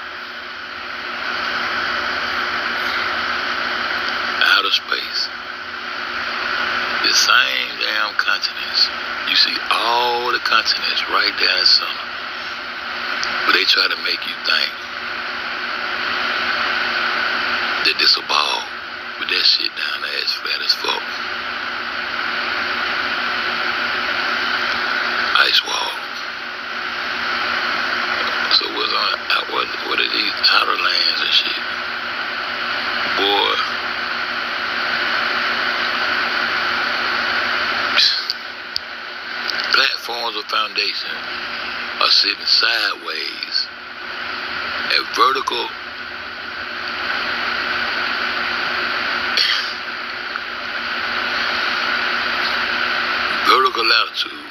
Outer space. The same damn continents. You see all the continents right there in the center. But they try to make you think that this a ball. But that shit down there is flat as fuck. Ice wall. So what are these outer lands and shit? Boy. Platforms of foundation are sitting sideways at vertical latitude.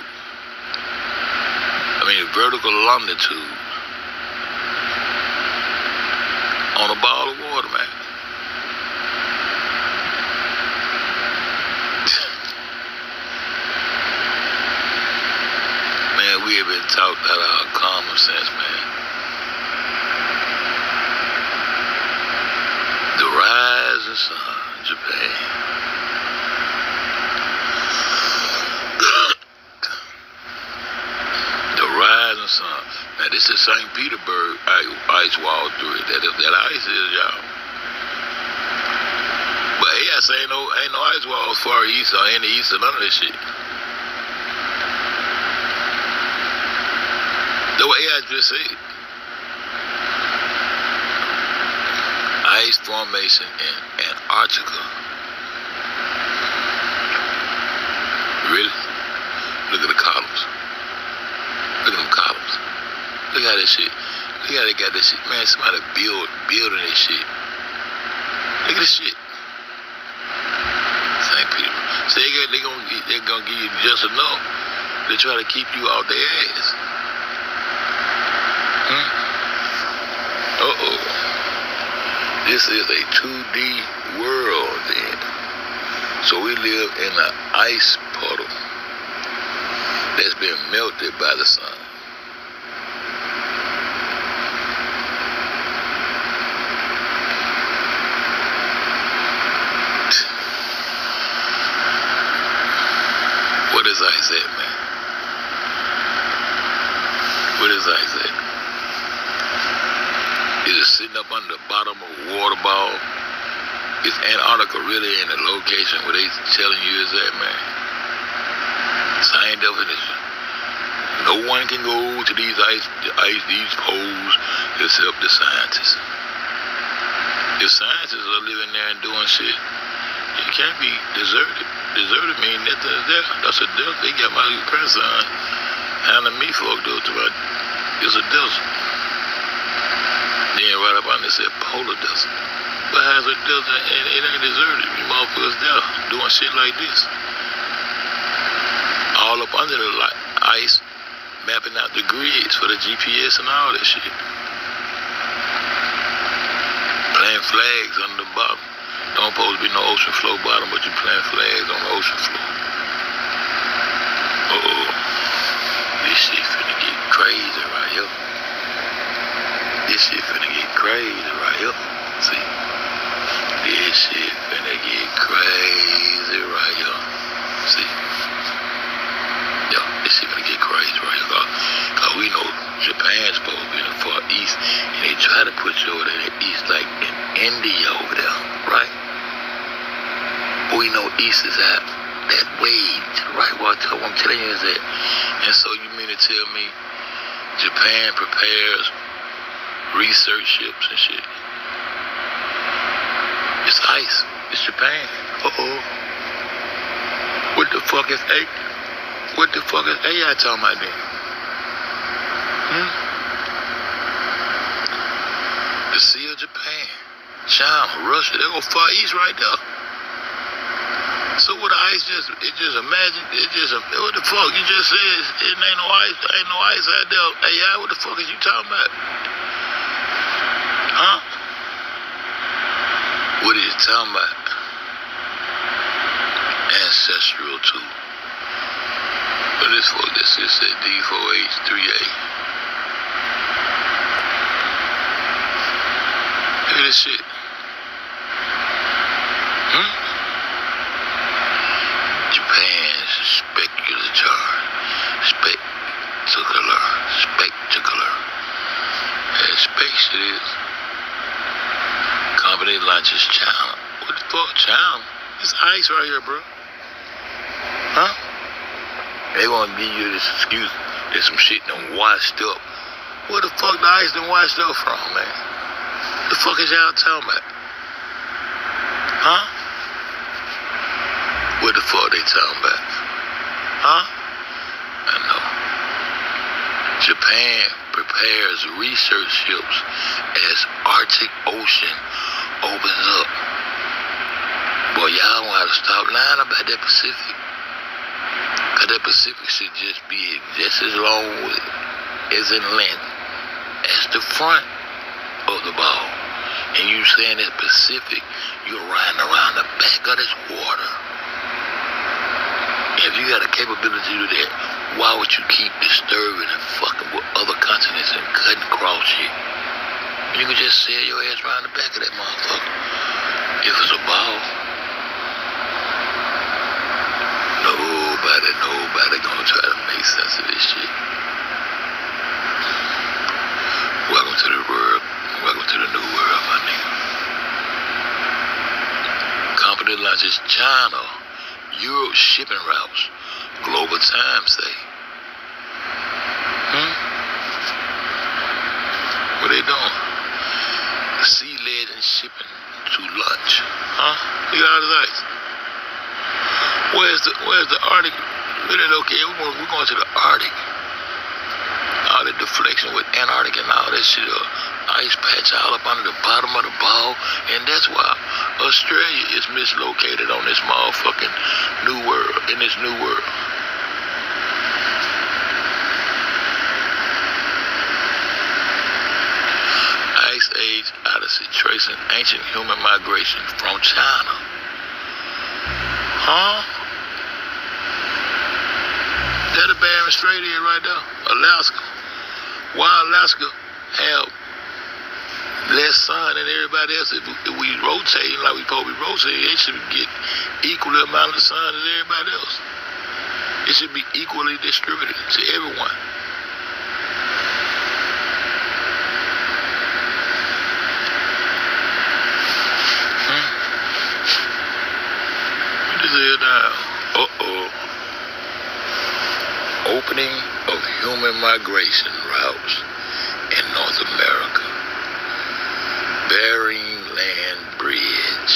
Vertical longitude on a ball of water, man. Man, we have been taught out of our common sense, man. The rising sun, Japan. Sun. Now this is St. Petersburg ice wall through it. That ice is, y'all. But yes, ain't no ice walls far east or in the east or none of this shit. The way I just said. Ice formation in Antarctica. Really? Look at the columns. Look at them columns. Look at that shit. Look how they got that shit. Man, somebody building this shit. Look at this shit. St. Peter. So they're gonna give you just enough to try to keep you out their ass. This is a 2D world then. So we live in an ice puddle that's been melted by the sun. What is ice at, man? What is ice at? Is it sitting up under the bottom of a water ball? Is Antarctica really in the location where they telling you is at, man? Same definition. No one can go to these these poles except the scientists. The scientists are living there and doing shit. You can't be deserted. Deserted means nothing is there. That's a desert. They got my grandson handing me fucked up to my. It's a desert. Then right up under it said polar desert. But how's a desert and it ain't deserted? You motherfuckers there doing shit like this. All up under the ice, mapping out the grids for the GPS and all that shit. Playing flags under the bottom. Don't supposed to be no ocean floor bottom, but you playing flags on the ocean floor. Uh-oh. This shit finna get crazy right here. This shit finna get crazy right here. See? This shit finna get crazy right here. See? Yeah, this shit finna get crazy right here. Cause we know Japan's supposed to be in the far east, and they try to put you over there in the east, like in India over there, right? But we know east is at that way to the right. What I'm telling you is that. And so you mean to tell me Japan prepares research ships and shit? It's ice. It's Japan. Uh-oh. What the fuck is A? What the fuck is AI talking about then? The Sea of Japan, China, Russia, they go far east right there. So what the ice what the fuck? You just said it ain't no ice out there. AI, what the fuck is you talking about? Huh? What are you talking about? Ancestral too. But this fuck, this shit said D4H3A. Look at this shit. Japan's spectacular. And space it is. Company launches China. What the fuck, China? It's ice right here, bro. Huh? They gonna give you this excuse that some shit done washed up. Where the fuck the ice done washed up from, man? The fuck is y'all talking about? Huh? What the fuck they talking about? Huh? I know. Japan prepares research ships as Arctic Ocean opens up. Boy, y'all want to stop lying about that Pacific. Cause that Pacific should just be just as long as in length as the front of the ball. And you saying that Pacific, you're riding around the back of this water. If you got a capability to do that, why would you keep disturbing and fucking with other continents and cutting across shit? You could just sail your ass around the back of that motherfucker. If it's a ball. Nobody gonna try to make sense of this shit. Welcome to the world. Welcome to the new world, my nigga. Company launches China, Europe shipping routes. Global time say. What they doing? Sea legend shipping to lunch. Huh? Look at all this ice. Where's the Arctic? Okay, we're going to the Arctic. All the deflection with Antarctic and all that shit. Ice patch all up under the bottom of the ball. And that's why Australia is mislocated on this motherfucking new world. In this new world. Ice Age Odyssey tracing ancient human migration from China. Huh? That a Bering Strait here right there. Alaska. Why Alaska have less sun than everybody else? If we rotate like we supposed to be rotating, it should get equal amount of sun as everybody else. It should be equally distributed to everyone. What is it now? Opening of human migration routes in North America. Bering Land Bridge.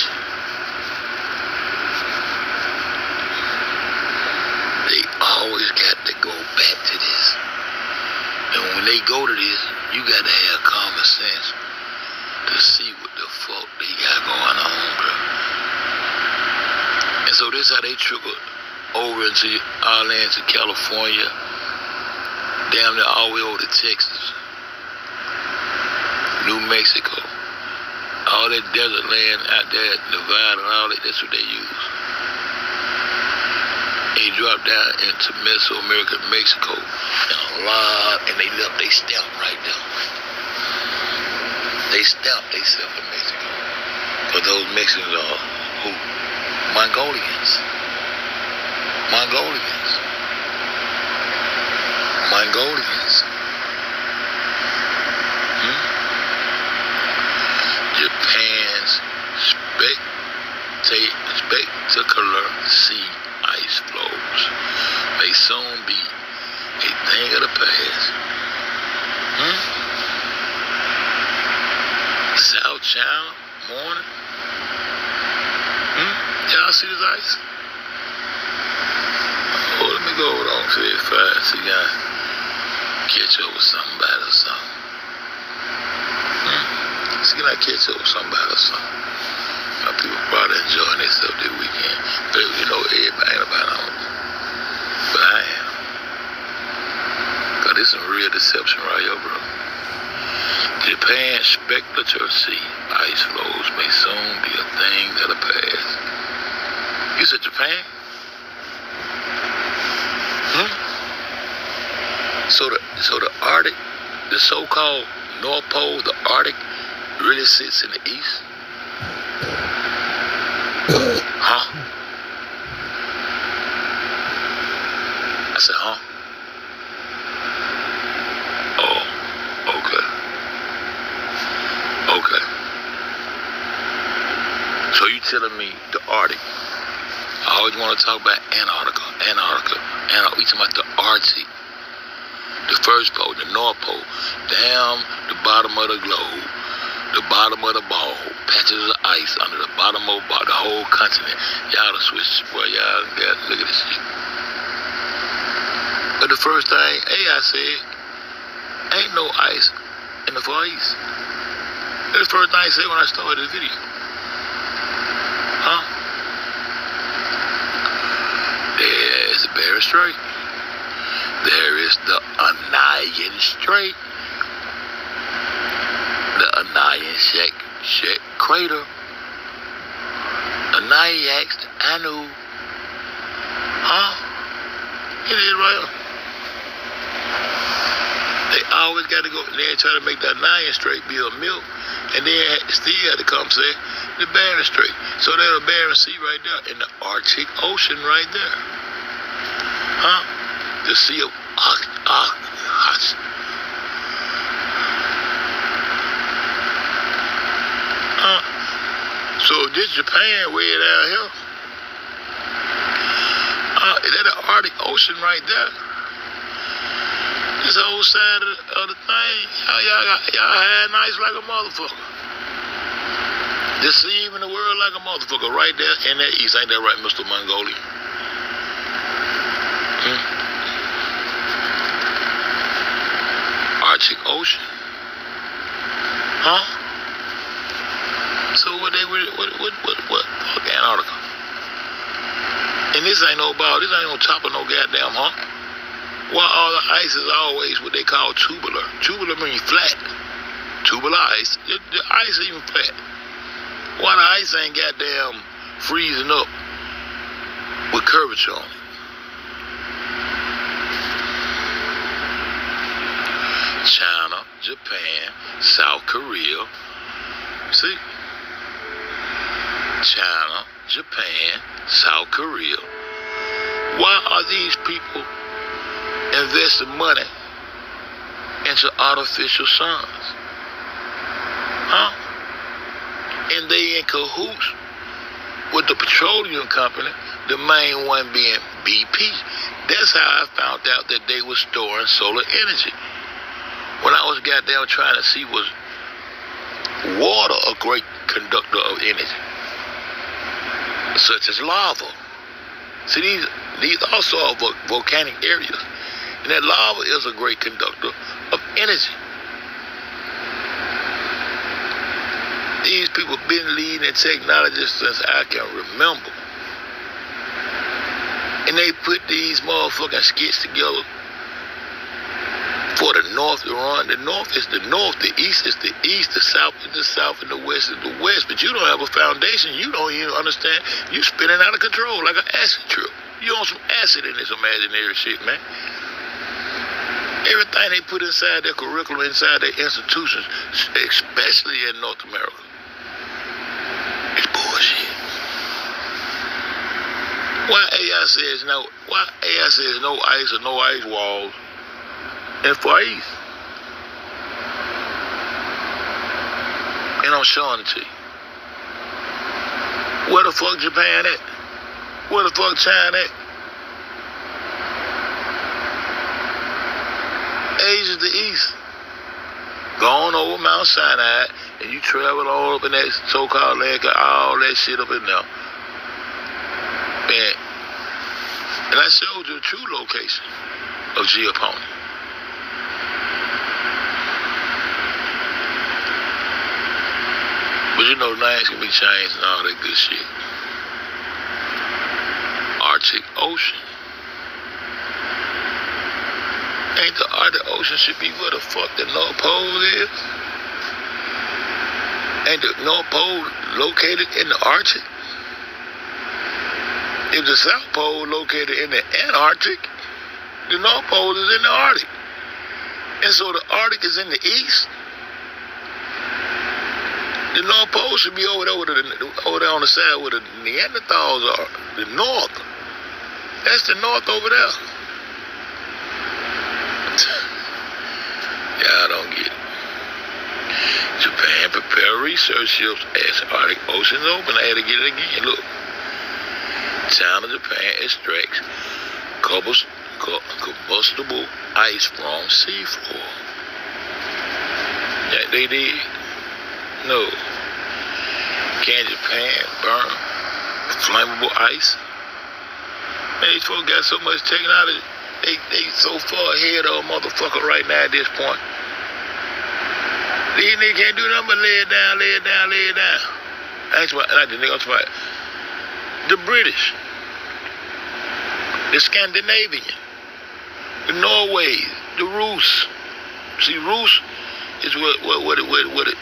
They always got to go back to this. And when they go to this, you got to have common sense to see what the fuck they got going on, bro. And so this how they trickled over into our lands in California, damn near all the way over to Texas, New Mexico, all that desert land out there, Nevada and all that, that's what they use. And they dropped down into Mesoamerica, Mexico, and a lot, and they left they stamp right there. They stamped themselves in Mexico. But those Mexicans are who? Mongolians. Mongolians. Mongolians. Japan's spectacular sea ice flows may soon be a thing of the past. South China morning. Y'all see this ice? Oh, let me go over on to it fast. See y'all catch up with somebody or something. See, can I catch up with somebody or something? My people probably enjoying themselves this weekend. But you know, everybody ain't about on. But I am. Cause this some real deception right here, bro. Japan's spectacular sea ice flows may soon be a thing of the past. You said Japan? So the Arctic, the so-called North Pole, the Arctic, really sits in the east? Huh? I said, huh? Oh, okay. Okay. So you telling me the Arctic? I always want to talk about Antarctica. We talking about the Arctic. The first pole, the North Pole, down the bottom of the globe, the bottom of the ball, patches of ice under the bottom of the whole continent. Y'all done switched, boy, y'all got, look at this shit. But the first thing, I said, ain't no ice in the Far East. That's the first thing I said when I started this video. Huh? There's Bering Strait. There is the Anian Strait. The Anian Shek Crater. Aniax, Anu. Huh? It is right. They always got to go there and try to make the Anian Strait be a milk. And then still had to come say the Bering Strait. So there's the Bering Sea right there and the Arctic Ocean right there. Huh? The Sea of So this Japan way down here. Is that the Arctic Ocean right there? This whole side of the thing, y'all had nice like a motherfucker. Deceiving the world like a motherfucker right there in that east. Ain't that right, Mr. Mongolia? Arctic Ocean. Huh? So what fuck Antarctica? And this ain't no ball, this ain't no top of no goddamn hump. Why all the ice is always what they call tubular. Tubular means flat. Tubular ice. The ice even flat. Why the ice ain't goddamn freezing up with curvature on it? China, Japan, South Korea. See? China, Japan, South Korea. Why are these people investing money into artificial suns? Huh? And they in cahoots with the petroleum company, the main one being BP. That's how I found out that they were storing solar energy. When I was goddamn trying to see was water a great conductor of energy, such as lava. See, these also are volcanic areas, and that lava is a great conductor of energy. These people been leading in technology since I can remember. And they put these motherfucking skits together for the North to run. The North is the North, the East is the East, the South is the South, and the West is the West. But you don't have a foundation. You don't even understand. You spinning out of control like an acid trip. You on some acid in this imaginary shit, man. Everything they put inside their curriculum, inside their institutions, especially in North America, is bullshit. Why AI says no ice or no ice walls in Far East? And I'm showing it to you. Where the fuck Japan at? Where the fuck China at? Asia's the East. Going over Mount Sinai, and you travel all up in that so-called land, got all that shit up in there. And I showed you the true location of Geopony. But you know, names can be changed and all that good shit. Arctic Ocean. Ain't the Arctic Ocean should be where the fuck the North Pole is? Ain't the North Pole located in the Arctic? If the South Pole located in the Antarctic, the North Pole is in the Arctic. And so the Arctic is in the east. The North Pole should be over there on the side where the Neanderthals are. The north. That's the north over there. Y'all don't get it. Japan prepare research ships as Arctic Ocean's open. I had to get it again. Look. China, Japan extracts combustible ice from seafloor. That they did? No. Can Japan burn flammable ice? Man, these folks got so much technology. They so far ahead of a motherfucker right now at this point. These niggas can't do nothing but lay it down. That's why, like the nigga, I'm talking about the British, the Scandinavian, the Norway, the Rus. See, Rus is where the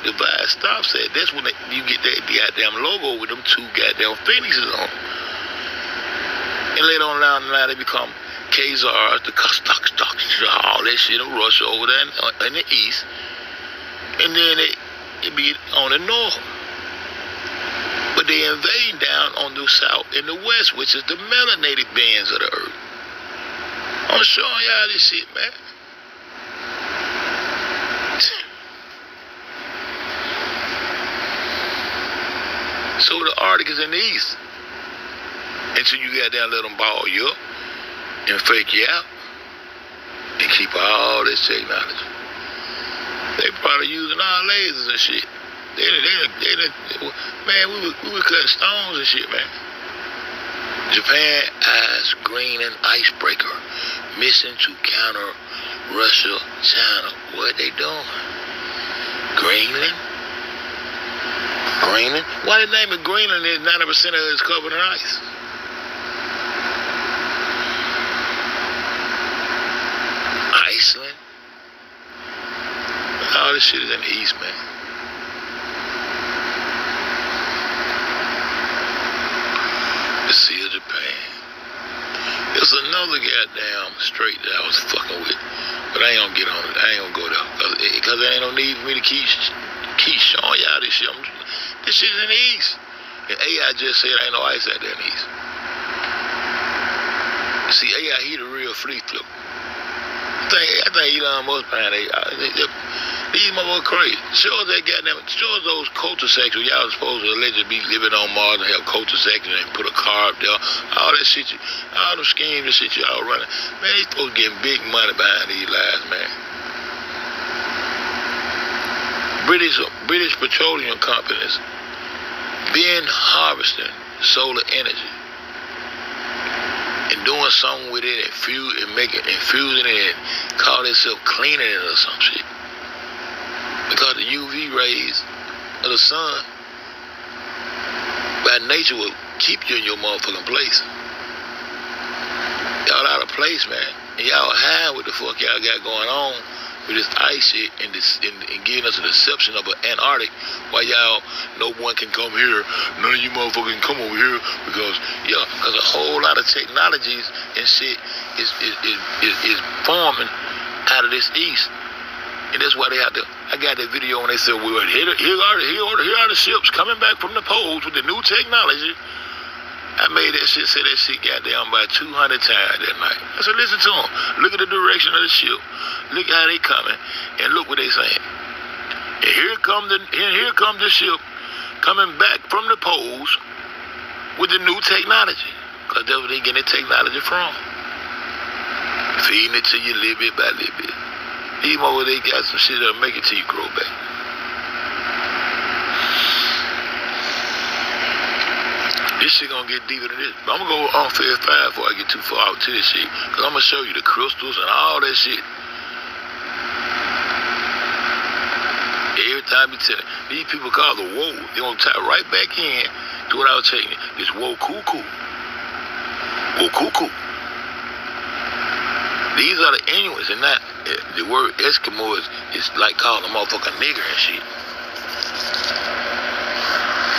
divide stops at. That's when you get that goddamn logo with them two goddamn phoenixes on. And later on down the line, they become Khazars, the Kazakhstans, all that shit in Russia over there in the east. And then it be on the north. But they invade down on the south and the west, which is the melanated bands of the earth. I'm showing y'all this shit, man. So the Arctic is in the east. And so you got down, let them ball you up and fake you out and keep all this technology. They probably using our lasers and shit. Man, we were cutting stones and shit, man. Japan eyes Greenland icebreaker mission to counter Russia, China. What they doing? Greenland? Why the name of Greenland is 90% of it is covered in ice? Iceland? All this shit is in the east, man. The Sea of Japan. There's another goddamn strait that I was fucking with, but I ain't gonna get on it. I ain't gonna go there because there ain't no need for me to keep showing y'all this shit. This shit is in the east, and AI just said ain't no ice out there in the east. See, AI, he the real fleet flipper. I think Elon Musk behind AI. These motherfuckers crazy. Show us those culture sections y'all supposed to allegedly be living on Mars and have culture sections and put a car up there. All that shit, all them schemes and shit y'all running. Man, these folks getting big money behind these lies, man. British petroleum companies been harvesting solar energy and doing something with it and infusing it and call itself cleaning it or some shit. Because the UV rays of the sun by nature will keep you in your motherfucking place. Y'all out of place, man. And y'all hide what the fuck y'all got going on with this ice shit and giving us a deception of an Antarctic while y'all, no one can come here, none of you motherfuckers can come over here because a whole lot of technologies and shit is forming out of this east. And that's why they have to. I got that video when they said, well, here are the ships coming back from the poles with the new technology. I made that shit, say that shit goddamn about 200 times that night. I said, listen to them. Look at the direction of the ship. Look how they coming. And look what they saying. And here comes the ship coming back from the poles with the new technology. Because that's where they getting the technology from. Feeding it to you little bit by little bit. Even over they got some shit that'll make it till you grow back. This shit gonna get deeper than this. I'm gonna go on Fed 5 before I get too far out to this shit. Cause I'm gonna show you the crystals and all that shit. Every time you tell these people call the woe, they gonna tie right back in to what I was telling you. This woe cuckoo. Woe cuckoo. These are the Inuits and not the word Eskimo is like calling a motherfucker nigger and shit.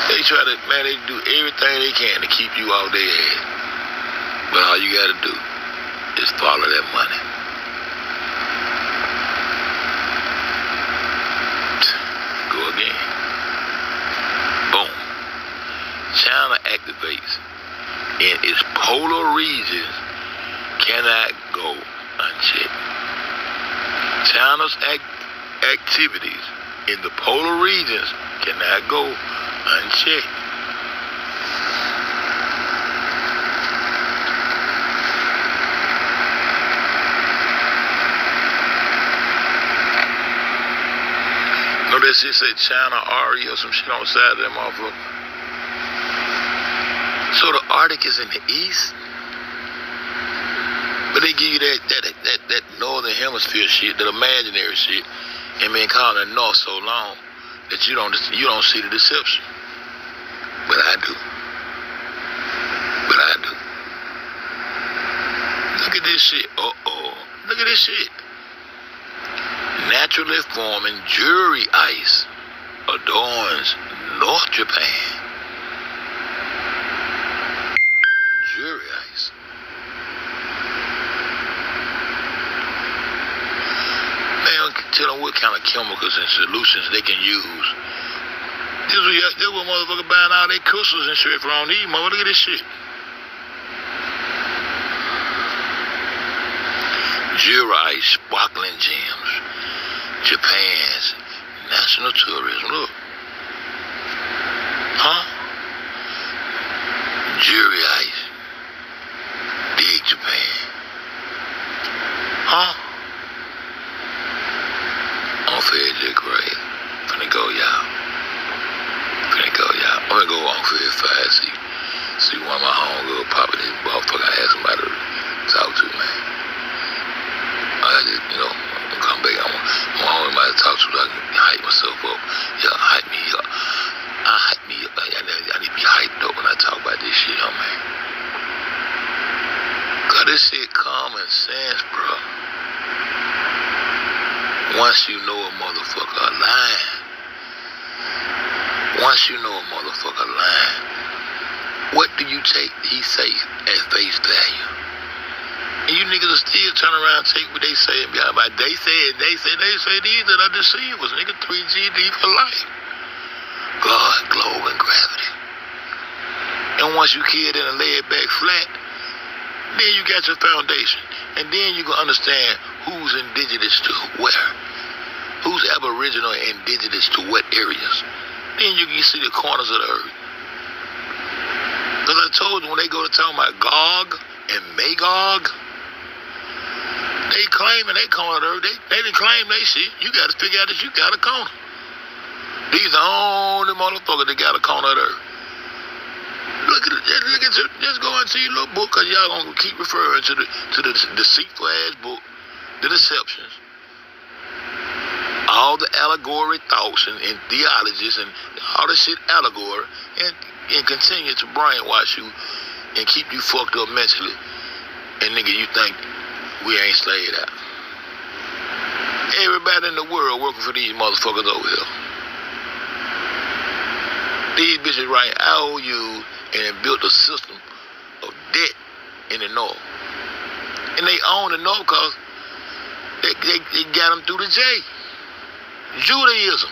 They try to, man, they do everything they can to keep you off their ass. But all you gotta do is follow that money. Go again. Boom. China activates in its polar regions cannot go unchecked. China's activities in the polar regions cannot go unchecked. No, that shit say China RE or some shit on the side of that motherfucker. So the Arctic is in the east? But they give you that northern hemisphere shit, that imaginary shit, and been calling it north so long that you don't see the deception. But I do. Look at this shit. Look at this shit. Naturally forming jury ice adorns North Japan. Jury ice. Tell them what kind of chemicals and solutions they can use. This what motherfucker buying all their crystals and shit from these motherfuckers. Look at this shit. Jura ice, sparkling gems. Japan's national tourism. Look. Huh? Jury ice. Big Japan. Huh? I'm Fed J. Gray. Finna go, y'all. I'm gonna go on Fed 5, see one of my homegirls popping this motherfucker. I had somebody to talk to, man. I just, I'm come back. I'm somebody to talk to so I can hype myself up. Yeah, hype me up. I need to be hyped up when I talk about this shit, man. Cause this shit common sense, bro. Once you know a motherfucker lying. What do you take he say at face value? And you niggas will still turn around and take what they say and be about they say these that I just see was nigga 3GD for life. God, globe, and gravity. And once you kill it and lay it back flat, then you got your foundation. And then you can understand who's indigenous to where. Who's aboriginal aboriginal and indigenous to what areas? Then you can see the corners of the earth. Because I told you, when they go to talk about Gog and Magog, they claiming they corner the earth. They didn't claim they shit. You got to figure out that you got a corner. These are only motherfuckers that got a corner of the earth. Look at it. Just go into your little book, because y'all going to keep referring to the deceitful ass book, The Deceptions. All the allegory thoughts and theologies and all the shit allegory, and continue to brainwash you and keep you fucked up mentally. And nigga, you think we ain't slayed out. Everybody in the world working for these motherfuckers over here. These bitches write IOUs and built a system of debt in the North. And they own the North because they got them through the J. Judaism.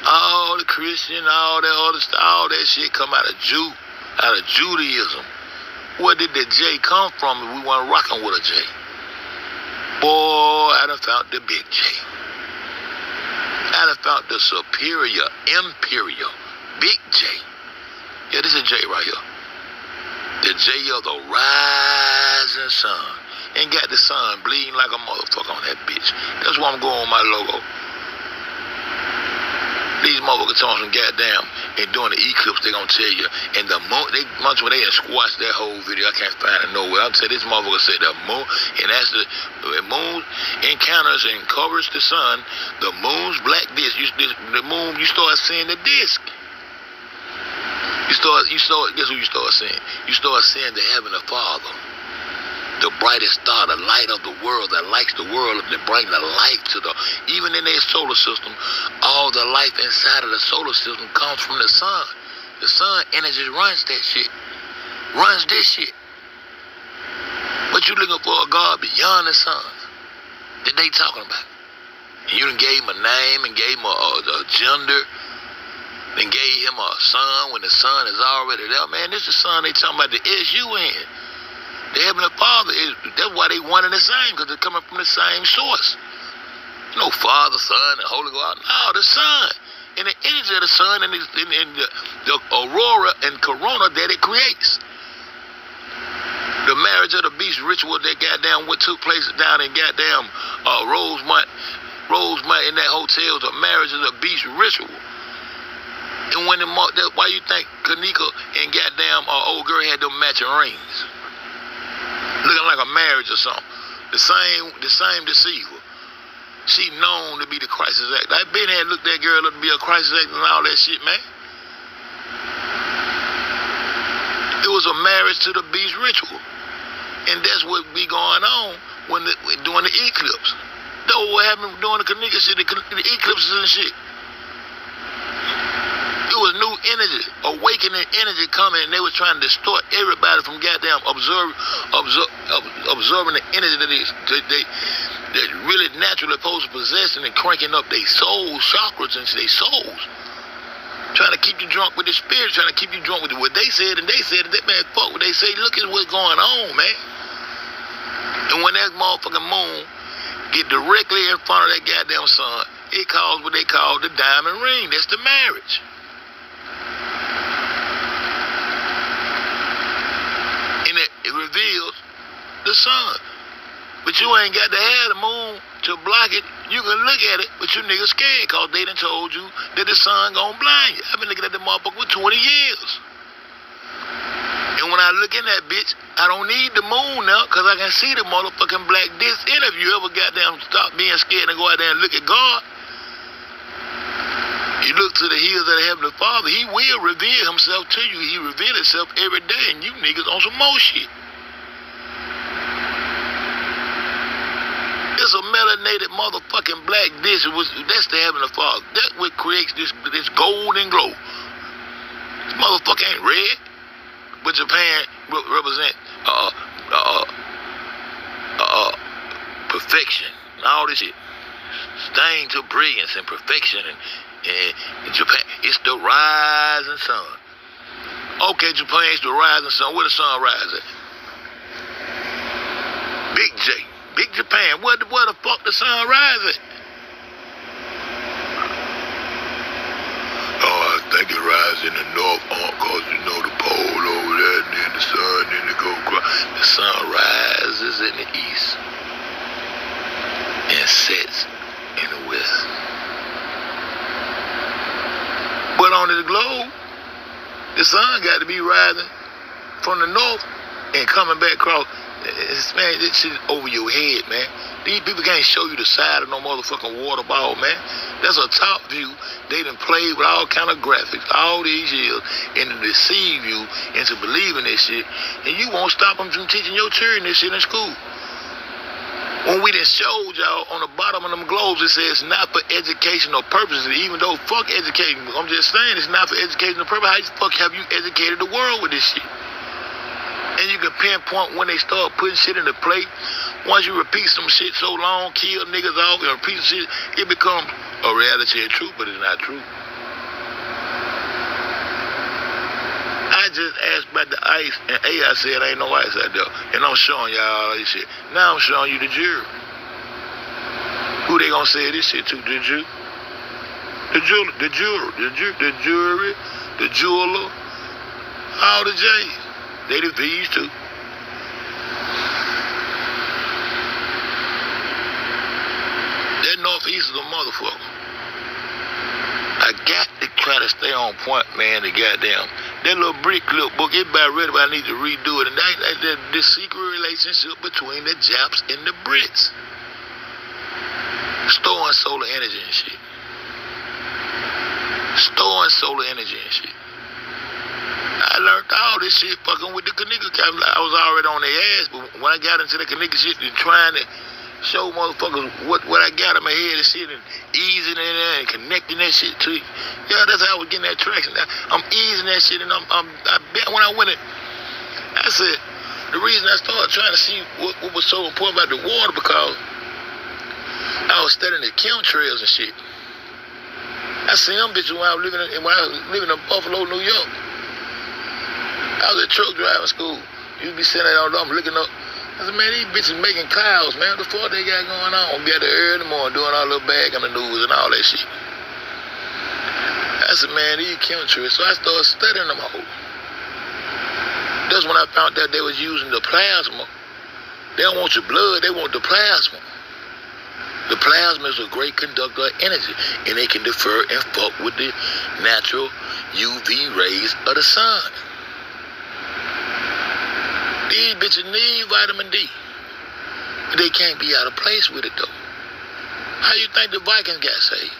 All the Christian, all that other stuff, all that shit come out of Judaism. Where did the J come from if we weren't rocking with a J? Boy, I done found the big J. I done found the superior, imperial, big J. Yeah, this is a J right here. The J of the rising sun. And got the sun bleeding like a motherfucker on that bitch. That's why I'm going on my logo. These motherfuckers talking some goddamn and doing the eclipse, they gonna tell you. And the moon, they done squashed that whole video. I can't find it nowhere. I'm telling this motherfucker said the moon, and that's the moon encounters and covers the sun. The moon's black disc. The moon, you start seeing the disc. You start. Guess who you start seeing? You start seeing the Heavenly Father. The brightest star, the light of the world that lights the world, that bring the life to even in their solar system, all the life inside of the solar system comes from the sun. The sun energy runs that shit. Runs this shit. But you looking for a God beyond the sun that they talking about. And you done gave him a name and gave him a gender, then gave him a son when the sun is already there. Man, this is the sun they talking about, the S-U-N. The Heavenly Father that's why they one and the same, because they're coming from the same source. No Father, Son, and Holy Ghost. No, the sun. And the energy of the sun and the aurora and corona that it creates. The marriage of the beast ritual that goddamn what took place down in goddamn Rosemont in that hotel, the marriage of the beast ritual. And when why you think Kanika and goddamn old girl had them matching rings? Looking like a marriage or something. The same deceiver. She known to be the crisis act. I been had looked that girl up to be a crisis act and all that shit, man. It was a marriage to the beast ritual. And that's what be going on during the eclipse. That's what happened during the Kanika shit, the eclipses and shit. It was new energy, awakening energy coming, and they was trying to distort everybody from goddamn observing the energy that really naturally supposed to possess and cranking up their soul chakras and their souls. Trying to keep you drunk with the spirit, trying to keep you drunk with what they said, and they said that man fuck what they say. Look at what's going on, man. And when that motherfucking moon get directly in front of that goddamn sun, it calls what they call the diamond ring. That's the marriage. It reveals the sun. But you ain't got to have the moon to block it. You can look at it, but you niggas scared because they done told you that the sun gonna blind you. I've been looking at the motherfucker for 20 years. And when I look in that bitch, I don't need the moon now because I can see the motherfucking black disc. And if you ever goddamn stop being scared and go out there and look at God, you look to the hills of the Heavenly Father, he will reveal himself to you. He reveals himself every day, and you niggas on some more shit. It's a melanated motherfucking black dish. That's the Heavenly Father. That's what creates this golden glow. This motherfucker ain't red, but Japan represent perfection and all this shit. Stained to brilliance and perfection and in Japan, it's the rising sun. Okay, Japan, it's the rising sun. Where the sun rises at? Big J. Big Japan. Where the fuck the sun rises at? think it rises in the north, cause you know the pole over there, and then the sun, then it go across. The sun rises in the east and sets in the west. But on the globe, the sun got to be rising from the north and coming back across. Man, this shit over your head, man. These people can't show you the side of no motherfucking water ball, man. That's a top view. They done played with all kind of graphics all these years and to deceive you into believing this shit. And you won't stop them from teaching your children this shit in school. When we done showed y'all on the bottom of them globes, it says not for educational purposes, even though fuck educating. I'm just saying it's not for educational purposes. How the fuck have you educated the world with this shit? And you can pinpoint when they start putting shit into play. Once you repeat some shit so long, kill niggas off, and repeat some shit, it becomes a reality and truth, but it's not true. I just asked about the ice, and AI said ain't no ice out there. And I'm showing y'all all this shit. Now I'm showing you the jury. Who they gonna say this shit to? The jury, the jeweler, all the J's. They the V's too. That northeast is a motherfucker. I got to try to stay on point, man. The goddamn that little brick clip book, it about ready, but I need to redo it. And that the secret relationship between the Japs and the Brits, storing solar energy and shit. Storing solar energy and shit. I learned all this shit fucking with the Kanika cabinet. I was already on their ass, but when I got into the Kanika shit and trying to show motherfuckers what I got in my head and shit and easing it in there and connecting that shit to it. Yeah, that's how I was getting that traction. I'm easing that shit and I bet when I went it, I said, the reason I started trying to see what was so important about the water because I was studying the chemtrails and shit. I seen them bitches when I was living in Buffalo, New York. I was at truck driving school. You'd be sitting there all day, I'm looking up. I said, man, these bitches making clouds, man. What the fuck they got going on? We got there early in the morning doing our little bag on the news and all that shit. I said, man, these chemtrails. So I started studying them all. That's when I found out they was using the plasma. They don't want your blood, they want the plasma. The plasma is a great conductor of energy, and they can defer and fuck with the natural UV rays of the sun. These bitches need vitamin D. But they can't be out of place with it, though. How you think the Vikings got saved?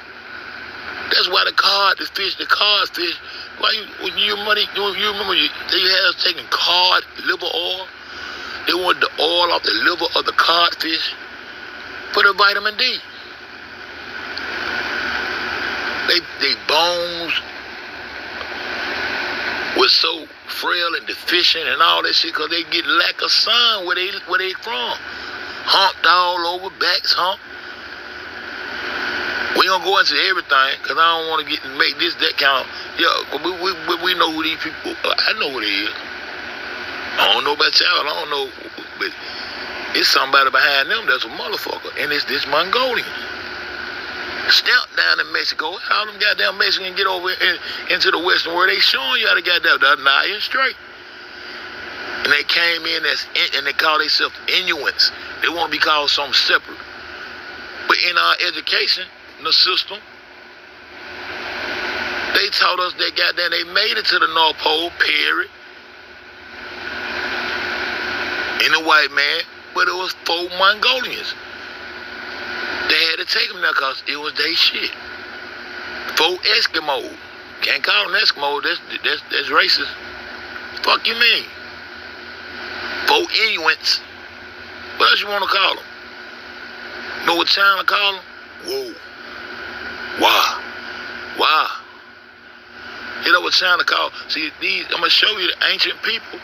That's why the codfish, why you remember they had us taking cod liver oil? They wanted the oil off the liver of the codfish for the vitamin D. They bones was so frail and deficient and all that shit because they get lack of sun where they from. Humped all over, backs humped. We don't go into everything because I don't want to make this that count. Yeah, we know who these people are. I know who they is. I don't know about y'all. I don't know, but it's somebody behind them that's a motherfucker, and it's this Mongolian. Stamped down in Mexico. How them goddamn Mexicans get over into the Western world? They showing you how to goddamn Nile straight. And they came in and they call themselves Inuits. They want to be called something separate. But in our education, the system, they taught us that goddamn they made it to the North Pole, Perry, and the white man, but it was 4 Mongolians. They had to take them there because it was their shit. 4 Eskimo. Can't call them Eskimo. That's racist. Fuck you mean? 4 Inuits. What else you want to call them? Know what China call them? Whoa. Why? You know what China call? See, I'm gonna show you the ancient people.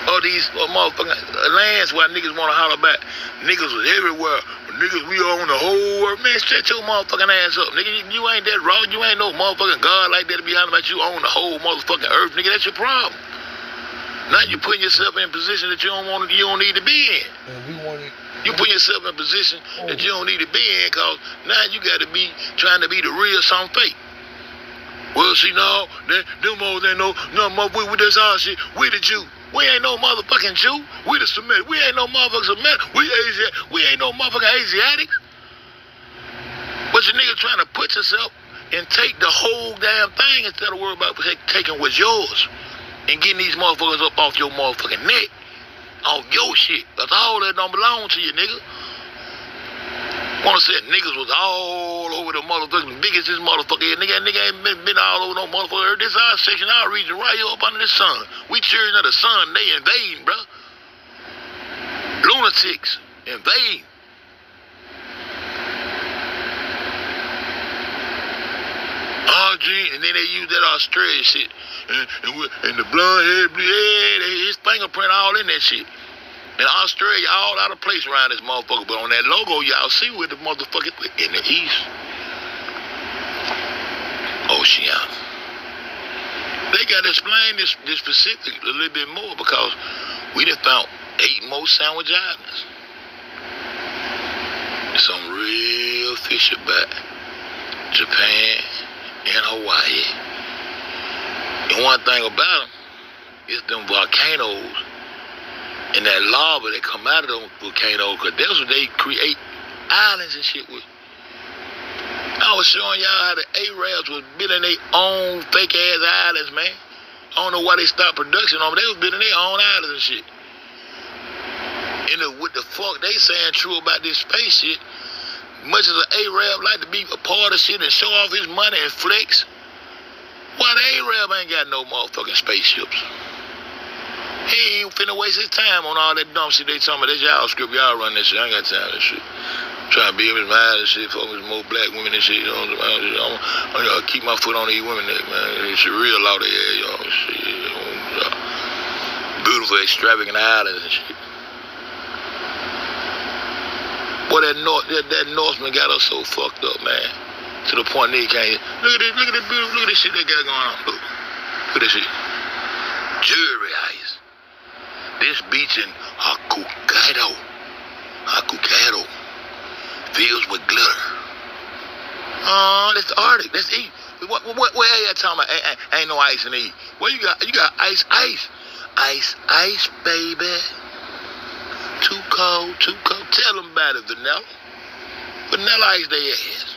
All these motherfucking lands where niggas want to holler back. Niggas was everywhere. Niggas, we own the whole earth. Man, stretch your motherfucking ass up. Nigga, you ain't that raw. You ain't no motherfucking God like that to be hollering about you own the whole motherfucking earth. Nigga, that's your problem. Now you putting yourself in a position that you don't need to be in. You put yourself in a position that you don't need to be in because now you got to be trying to be the real something fake. Well, see, no, them hoes ain't no we this our shit. We the Jew. We ain't no motherfucking Jew. We the Semitic. We ain't no motherfucking Semitic. We ain't no motherfucking Asiatic. But your nigga trying to put yourself and take the whole damn thing instead of worrying about taking what's yours and getting these motherfuckers up off your motherfucking neck, off your shit. That's all that don't belong to you, nigga. Wanna say niggas was all over the motherfucking biggest this motherfucker. Nigga ain't been all over no motherfucker. This our section, our region, right here up under the sun. We cheering at the sun, they invading, bro. Lunatics invading. And then they use that Australia shit. And the blonde hair, blue hair, his fingerprint all in that shit. And Australia all out of place around this motherfucker. But on that logo, y'all see where the motherfucker in the east. Oceania. They got to explain this specific a little bit more because we done found 8 more sandwich islands. Some real fish about Japan and Hawaii. And one thing about them is them volcanoes and that lava that come out of them volcanoes, because that's what they create islands and shit with. I was showing y'all how the Arabs was building their own fake ass islands, man. I don't know why they stopped production on them. They was building their own islands and shit. And what the fuck they saying true about this space shit, much as an Arab like to be a part of shit and show off his money and flex, why the Arab ain't got no motherfucking spaceships? He ain't finna waste his time on all that dumb shit they talking about. That's y'all script, y'all run that shit. I ain't got time for that shit. Trying to be in his mind and shit, focus more black women and shit. You know, I keep my foot on these women, man. It's real out there, you know, shit. You know, beautiful, extravagant islands and shit. Boy, that Northman got us so fucked up, man. To the point they can't. Look at this shit they got going on. Look at this shit. Jewelry ice. This beach in Hokkaido fills with glitter. That's the Arctic. That's E. What are you talking about? Ain't no ice in E. Well, you got ice. Ice, baby. Too cold. Tell them about it, Vanilla ice they ass.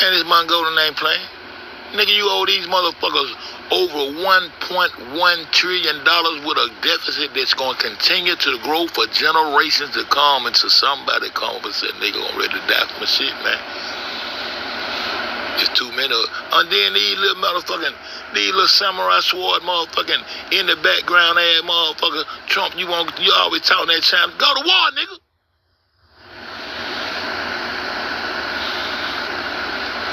And this Mongolian ain't playing. Nigga, you owe these motherfuckers over $1.1 trillion with a deficit that's going to continue to grow for generations to come until somebody come up and say, nigga, I'm ready to die from shit, man. It's too many. And then these little samurai sword motherfucking in the background ass motherfucker. Trump, you always talking that China. Go to war, nigga.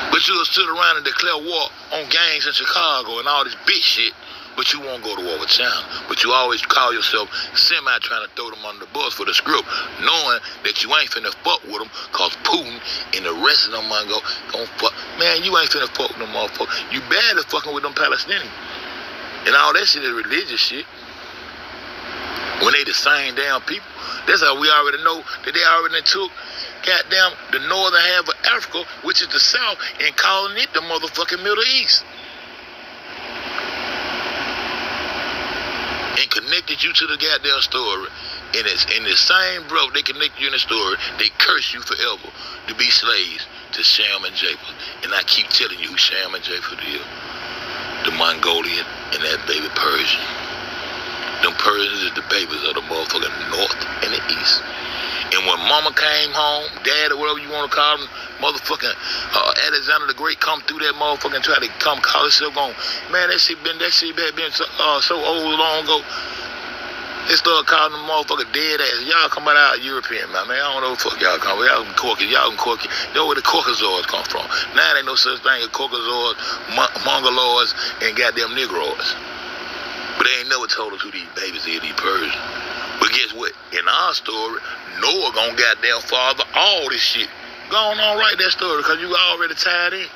But you'll sit around and declare war on gangs in Chicago and all this bitch shit, but you won't go to war with China. But you always call yourself semi trying to throw them under the bus for the script, knowing that you ain't finna fuck with them, cause Putin and the rest of them might gon' fuck. Man, you ain't finna fuck with them motherfuckers. You bad at fucking with them Palestinians. And all that shit is religious shit. When they the same damn people. That's how we already know that they already took goddamn the northern half of Africa, which is the south, and calling it the motherfucking Middle East. And connected you to the goddamn story. And it's in the same breath they connect you in the story, they curse you forever to be slaves to Shem and Japheth. And I keep telling you who Shem and Japheth is. The Mongolian and that baby Persian. Them Persians is the babies of the motherfucking north and the east. And when mama came home, dad or whatever you want to call him, motherfucking Alexander the Great come through that motherfucking try to come call himself on. Man, that shit had been so old long ago. They started calling them motherfucker dead ass. Y'all come out European, man. I don't know what the fuck y'all come. Y'all can Caucasus. Y'all can Caucasus. You know where the Caucasoids come from. Now there ain't no such thing as Caucasoids, Mongoloids, and goddamn Negroids. But they ain't never told us who these babies is, these Persians. But guess what? In our story, Noah gonna goddamn father all this shit. Go on write that story, because you already tied in.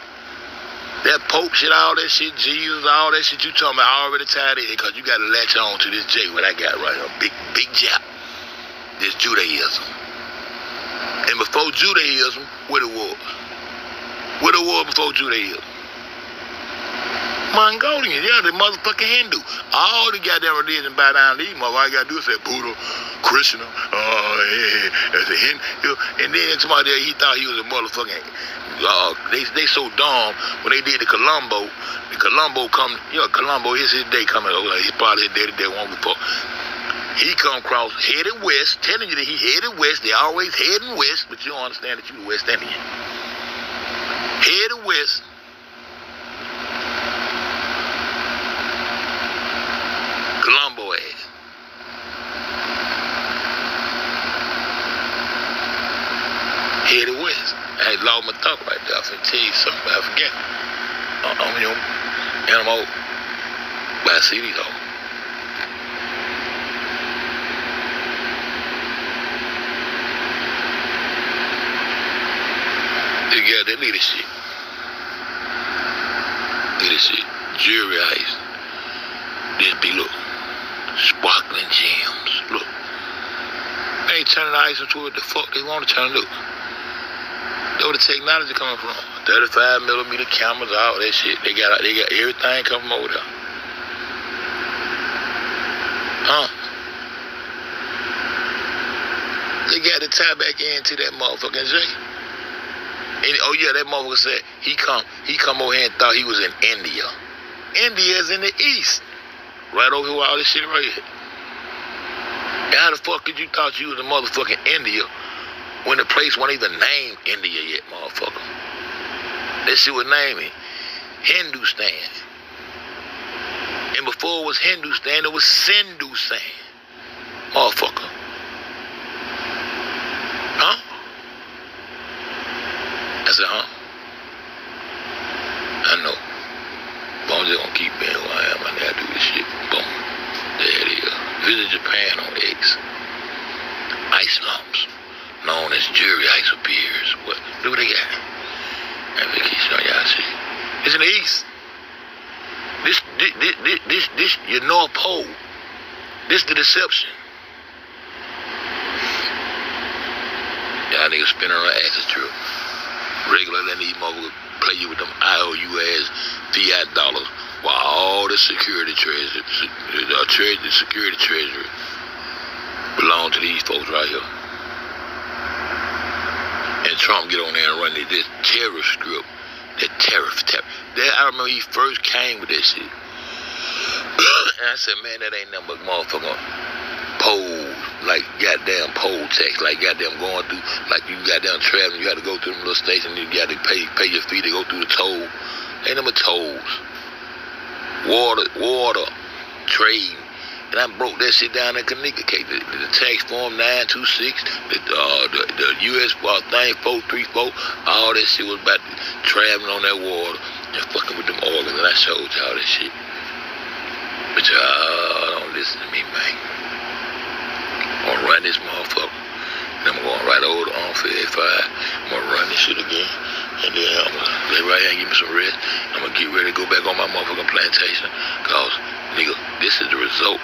That Pope shit, all that shit, Jesus, all that shit you talking about, already tied in, because you gotta latch on to this J, what I got right here, big Jap. This Judaism. And before Judaism, what it was? What it was before Judaism? Mongolians, yeah, the motherfucking Hindu. All the goddamn religion bow down to these motherfuckers. All you gotta do is say Buddha, Krishna, that's a Hindu. And then somebody there, he thought he was a motherfucking, they so dumb, when they did the Colombo come, Colombo, his day coming over, he's probably his day one before. He come across, headed west, telling you that he headed west. They always heading west, but you don't understand that you the West Indian. Headed west. Colombo ass. Headed west. I had lost my thought right there. I finna tell you something, but I forget. Animal by cities though. They got that leadership. Jewelry ice. This be look. Sparkling gems. Look. They ain't turning the ice into what the fuck they want to turn it up. That's where the technology coming from. 35mm cameras, all that shit. They got everything coming from over there. They got to tie back into that motherfucking J. And, oh yeah, that motherfucker said he come over here and thought he was in India. India's in the east. Right over here with all this shit right here. And how the fuck could you thought you was in motherfucking India when the place wasn't even named India yet, motherfucker? That shit was named Hindustan. And before it was Hindustan, it was Sindustan. Motherfucker. Huh? I said, huh? I know. But I'm just gonna keep being who I am. I gotta do this shit. Boom. There it is. Visit Japan on X. Ice lumps, known as jury ice appears. What? Look what they got. I'm gonna keep showing y'all shit. It's in the east. This, your North Pole. This the deception. Y'all niggas spinning around asses true. Regularly, these motherfuckers play you with them IOU ass fiat dollars while all the security treasury, the security treasury belong to these folks right here. And Trump get on there and run this tariff script. That tariff. I remember he first came with that shit. And I said, man, that ain't nothing but motherfucker poll, like goddamn poll tax, like goddamn going through, like you goddamn traveling, you got to go through them little stations, you got to pay your fee to go through the toll. Ain't them tolls. Water, trade. And I broke that shit down in Connecticut. The tax form 926, the US thing 434, all that shit was about traveling on that water and fucking with them organs. And I showed y'all that shit. But y'all don't listen to me, man. I'm gonna run this motherfucker. And I'm going right over to UNC FED. I'm gonna run this shit again. And then I'm gonna lay right here and give me some rest. I'm gonna get ready to go back on my motherfucking plantation. Cause, nigga, this is the result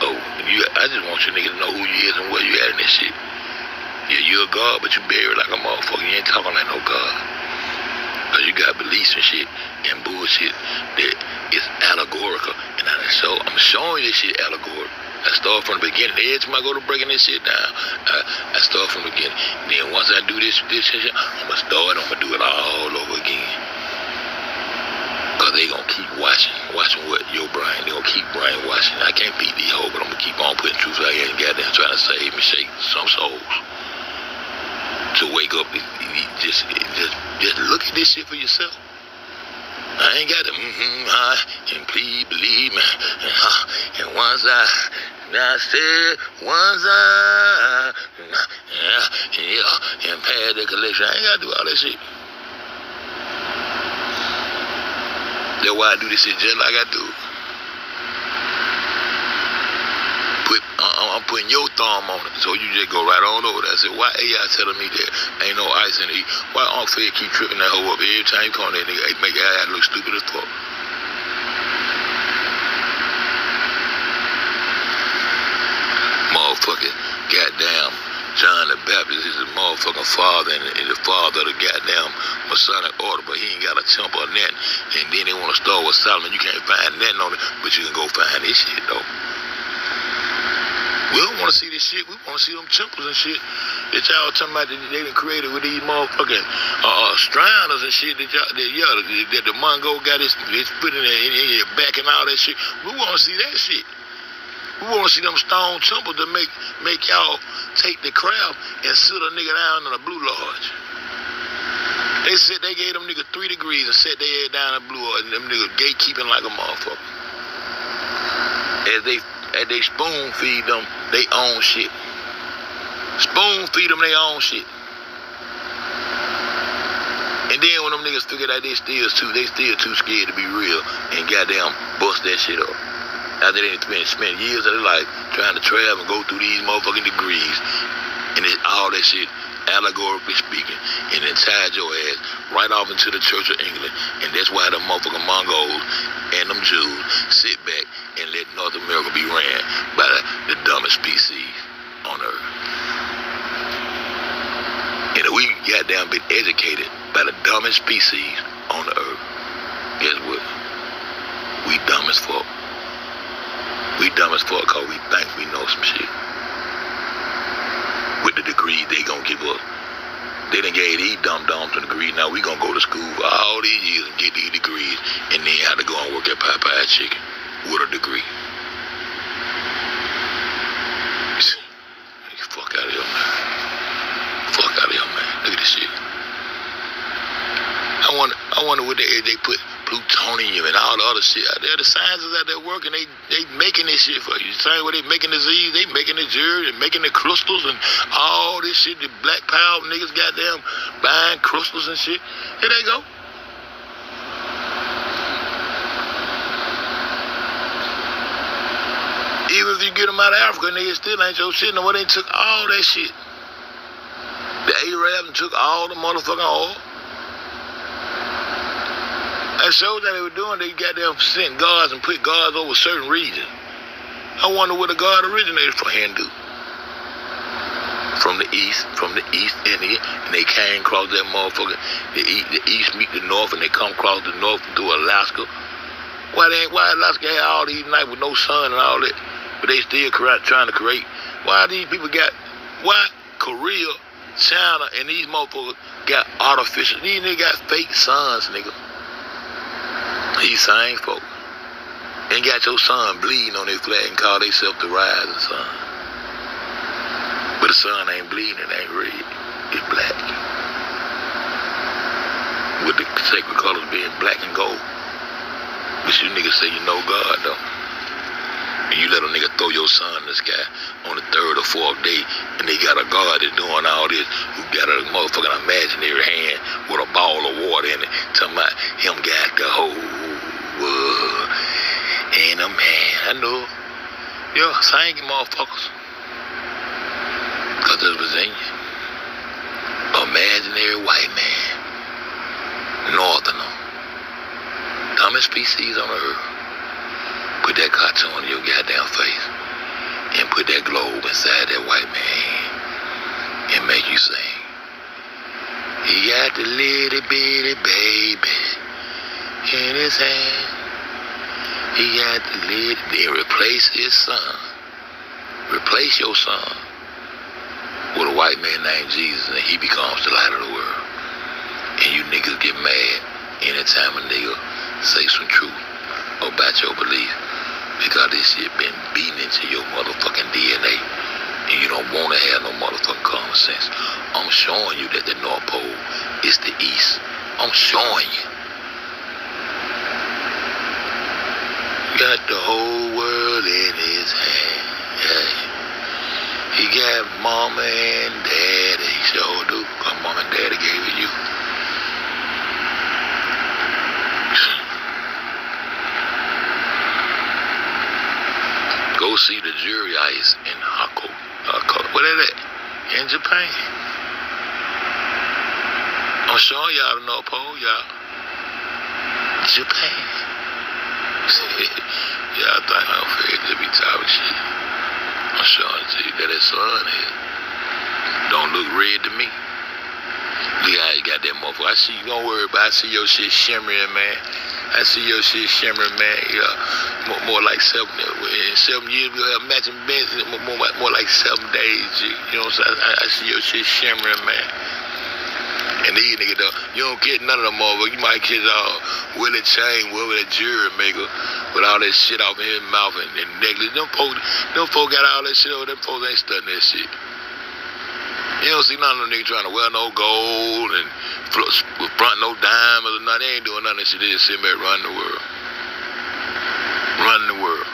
of you. I just want you niggas to know who you is and where you at in this shit. Yeah, you're a god, but you buried like a motherfucker. You ain't talking like no god. Cause you got beliefs and shit and bullshit that is allegorical. And I'm showing you this shit allegorical. I start from the beginning. Every time I go to breaking this shit down, I start from the beginning. Then once I do this shit, I'm going to do it all over again. Because they going to keep watching what your brain, they going to keep brainwashing. I can't beat these hoes, but I'm going to keep on putting truth out here and goddamn trying to save and shake some souls. To wake up and just look at this shit for yourself. I ain't got to, and please believe me. And once I said, and pay the collection. I ain't got to do all that shit. That's why I do this shit just like I do. I'm putting your thumb on it, so you just go right on over there. I said, why AI telling me that ain't no ice in it? Why Unc Fed keep tripping that hoe up every time you come there, nigga? Make AI look stupid as fuck. Motherfucking goddamn John the Baptist is the motherfucking father and the father of the goddamn Masonic order, but he ain't got a temple or nothing. And then they want to start with Solomon. You can't find nothing on it, but you can go find this shit, though. We don't want to see this shit. We want to see them temples and shit that y'all talking about that they done created with these motherfucking Striners and shit that the Mongol got his foot in their back and all that shit. We want to see that shit. We want to see them stone temples that make y'all take the crab and sit a nigga down in a Blue Lodge. They said they gave them niggas 3 degrees and set their head down in Blue Lodge, and them niggas gatekeeping like a motherfucker. As they spoon feed them they own shit. Spoon feed them they own shit. And then when them niggas figured out they still too scared to be real and goddamn bust that shit up. After they spent years of their life trying to travel and go through these motherfucking degrees and all that shit, allegorically speaking, and then tied your ass right off into the Church of England. And that's why the motherfucking Mongols and them Jews sit back and let North America be ran by the dumbest species on earth. And if we goddamn been educated by the dumbest species on the earth, guess what? We dumb as fuck. We dumb as fuck because we think we know some shit. With the degree they gonna give us. They done gave these dumb-dumbs a degree. Now we gonna go to school for all these years and get these degrees and then have to go and work at Popeye Chicken with a degree. Fuck out of here, man. Fuck out of here, man. Look at this shit. I wonder what they put plutonium and all the other shit out there. The scientists out there working, they making this shit for you. Same way they making the Z's, they making the jury, and making the crystals and all this shit. The black power niggas goddamn buying crystals and shit. Here they go. Even if you get them out of Africa, niggas still ain't your shit. No, they took all that shit. The Arabs took all the motherfucking oil. That shows that they were doing, they got them sent guards and put guards over certain regions. I wonder where the guard originated from. Hindu. From the East India, and they came across that motherfucker. The East meet the North, and they come across the North through Alaska. Why Alaska had all these nights with no sun and all that, but they still trying to create? Why Korea, China, and these motherfuckers got artificial? These niggas got fake suns, nigga. These same folk. And got your sun bleeding on their flag and call themselves the rising sun. But the sun ain't bleeding, it ain't red. It's black. With the sacred colors being black and gold. But you niggas say you know God, though. And you let a nigga throw your son in the sky on the 3rd or 4th day, and they got a God that's doing all this, who got a motherfucking imaginary hand with a ball of water in it, talking about him got the whole world. Ain't a man, I know. Yo, sing you motherfuckers. Because it was in you. Imaginary white man. Northerner. Dumbest species on earth. Put that cartoon in your goddamn face and put that globe inside that white man and make you sing. He got the little bitty baby in his hand. He got the little, then replace his son. Replace your son with a white man named Jesus, and he becomes the light of the world. And you niggas get mad anytime a nigga say some truth about your belief, because this shit been beaten into your motherfucking DNA, and you don't want to have no motherfucking common sense. I'm showing you that the North Pole is the East. I'm showing you. Got the whole world in his hand. Yeah. He got mama and daddy. He sure do. Cause mama and daddy gave it you. Go see the jury ice in Hako. What is that? In Japan. I'm showing y'all the North Pole, y'all. Japan. Y'all think I'm afraid to be talking shit. I'm showing to you that sun is. Don't look red to me. Look how he got that motherfucker. I see, don't worry about it. I see your shit shimmering, man. I see your shit shimmering, man. Yeah, more like 7 years we'll have matching beds. More like 7 days, G. You know what I'm saying? I see your shit shimmering, man. And these niggas, though, you don't get none of them motherfuckers. You might get Willie Chain, Willie the jury maker, with all that shit off in his mouth and necklace. Them folks got all that shit over. Them folks ain't studying that shit. You don't see none of them niggas trying to wear no gold and front no diamonds or nothing. They ain't doing none of that shit. They just sitting back running the world. Running the world.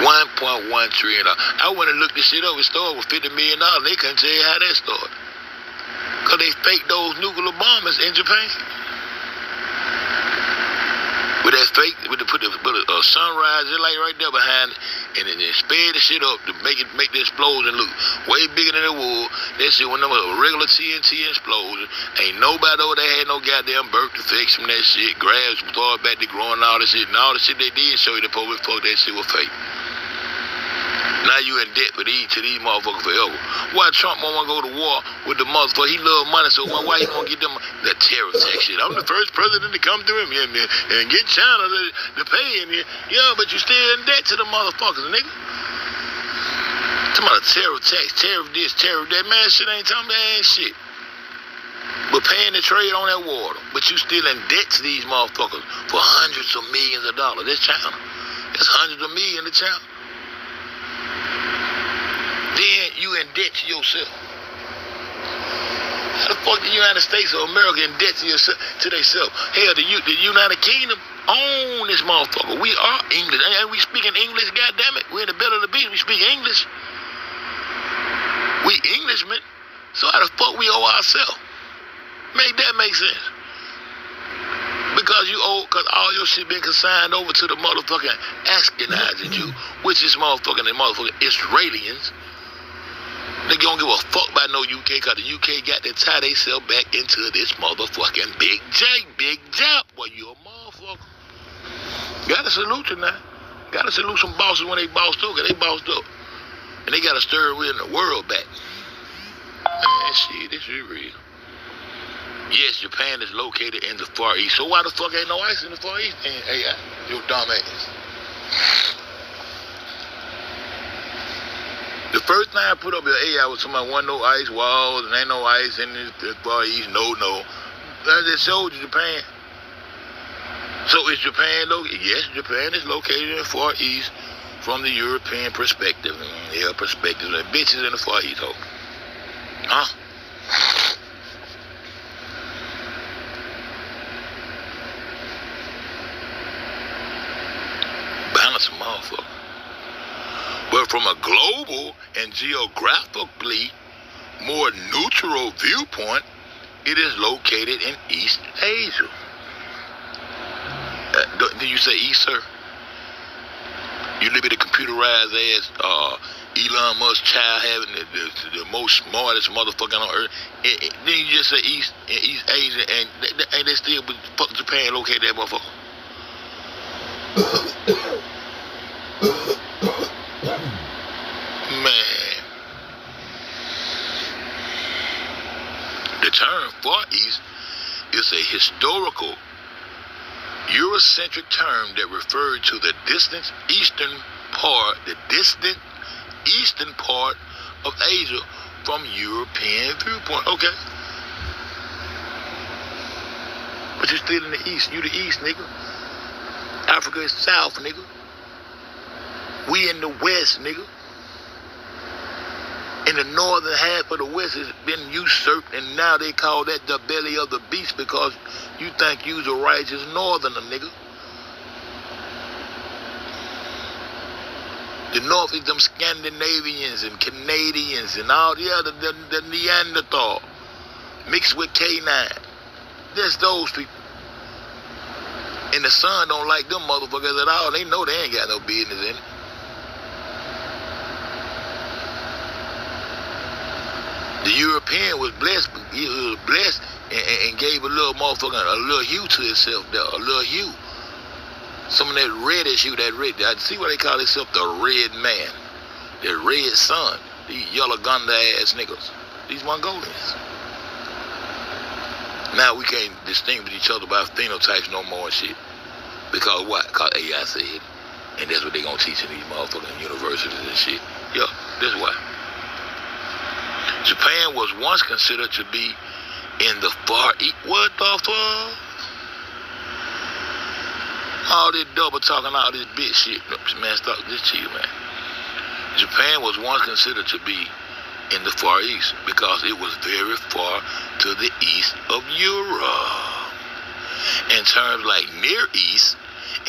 $1.1 trillion. I went and looked this shit up. It started with $50 million. They couldn't tell you how that started. Because they faked those nuclear bombers in Japan. With that fake, put a sunrise light right there behind it, and then sped the shit up to make the explosion look way bigger than it was. That shit, when them a regular TNT explosion, ain't nobody over there had no goddamn birth defects from that shit. Grass started back to growing, all that shit, and all the shit they did show you the public fuck that shit was fake. Now you in debt to these motherfuckers forever. Why Trump won't go to war with the motherfucker? He love money, so why he gonna get them that terror tax shit? I'm the first president to come through him and get China to pay him. Yeah, but you still in debt to the motherfuckers, nigga. Talking about a terror tax, tariff this, tariff that. Man, shit ain't talking about ain't shit. But paying the trade on that water. But you still in debt to these motherfuckers for hundreds of millions of dollars. That's China. That's hundreds of millions to China. Then you in debt to yourself. How the fuck the United States of America in debt to yourself, to themselves? Hell, the United Kingdom own this motherfucker. We are English, and we speaking English. Goddammit, we in the belly of the beast. We speak English. We Englishmen. So how the fuck we owe ourselves? Make that make sense? Because you owe, because all your shit been consigned over to the motherfucking Ashkenazi Jew, which is motherfucking Israelis. They don't give a fuck about no UK, because the UK got to tie themselves back into this motherfucking Big Jap. Well, you a motherfucker. Gotta salute you now. Gotta salute some bosses when they bossed up, because they bossed up. And they gotta stir the world back. Man, shit, this is real. Yes, Japan is located in the Far East. So why the fuck ain't no ice in the Far East? Hey, you dumb ass. The first thing I put up your AI was somebody want no ice walls and ain't no ice in the Far East. No. I just showed you Japan. So is Japan located? Yes, Japan is located in the Far East from the European perspective. Yeah, perspective. The bitches in the Far East, ho. Huh? Balance a motherfucker. But from a global and geographically more neutral viewpoint, it is located in East Asia. Did you say East, sir? You live at a computerized ass Elon Musk child having the most smartest motherfucker on earth. Then you just say East Asia, and they still fuck Japan located that motherfucker. Man, the term Far East is a historical Eurocentric term that referred to the distant eastern part of Asia from European viewpoint. Okay. But you're still in the East. You the East, nigga. Africa is South, nigga. We in the West, nigga. And the northern half of the West has been usurped, and now they call that the belly of the beast because you think you's a righteous northerner, nigga. The North is them Scandinavians and Canadians and all the other, the Neanderthal mixed with K9. That's those people. And the sun don't like them motherfuckers at all. They know they ain't got no business in it. The European was blessed. He was blessed and gave a little motherfucker, a little hue to itself there, a little hue. Some of that reddish hue, that red. I see what they call themselves, the red man, the red sun. These yellow gunda ass niggas, these Mongolians. Now we can't distinguish each other by phenotypes no more and shit. Because what? Because AI said it. And that's what they gonna teach in these motherfucking universities and shit. Yeah, that's why. Japan was once considered to be in the far east. What the fuck? All this double talking, all this bitch shit. Man, stop this chill, man. Japan was once considered to be in the Far East because it was very far to the east of Europe. And terms like Near East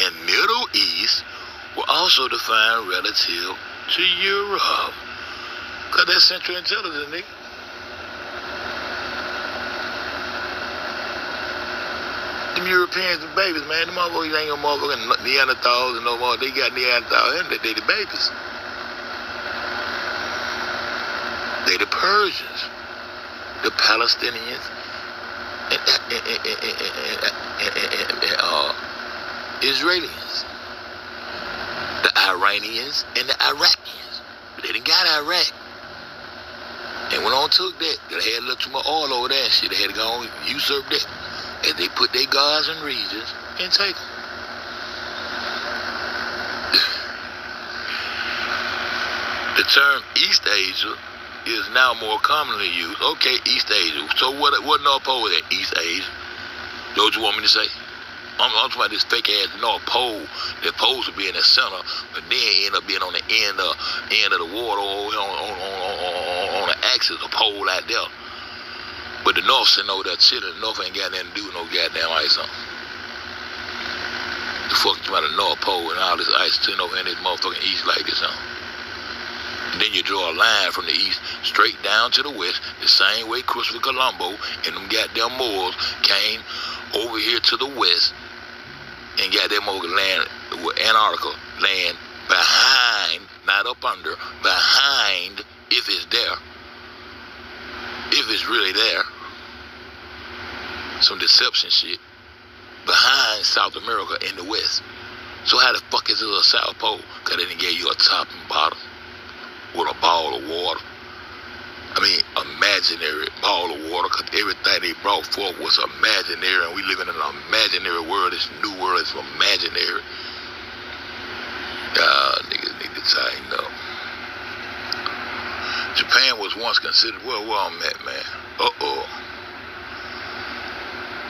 and Middle East were also defined relative to Europe. Because that's Central Intelligence, nigga. Them Europeans and babies, man. Them motherfuckers ain't no motherfucking Neanderthals and no more. They got Neanderthals and they the babies. They the Persians, the Palestinians, and Israelis, the Iranians and the Iraqians. But they done got Iraq. And when on took that, they had a little too much oil over there and shit. They had to go on and usurp that. And they put their guards and regions and take them. The term East Asia is now more commonly used. Okay, East Asia. So what North Pole is that? East Asia. Know what you want me to say? I'm talking about this fake ass North Pole that's supposed to be in the center, but then end up being on the end of the water on the axis of pole out there. But the North sitting over there chilling. The North ain't got nothing to do with no goddamn ice on. The fuck about the North Pole and all this ice sitting over in this motherfucking East like this, huh? And then you draw a line from the east straight down to the west, the same way Christopher Colombo and them goddamn Moors came over here to the west and got them over land, Antarctica land behind, not up under, behind, if it's there, if it's really there, some deception shit, behind South America in the west. So how the fuck is it a South Pole? Because they didn't give you a top and bottom with a ball of water. I mean, imaginary ball of water, because everything they brought forth was imaginary, and we live in an imaginary world. This new world is imaginary. Niggas need to tighten up. Japan was once considered, where I'm at, man.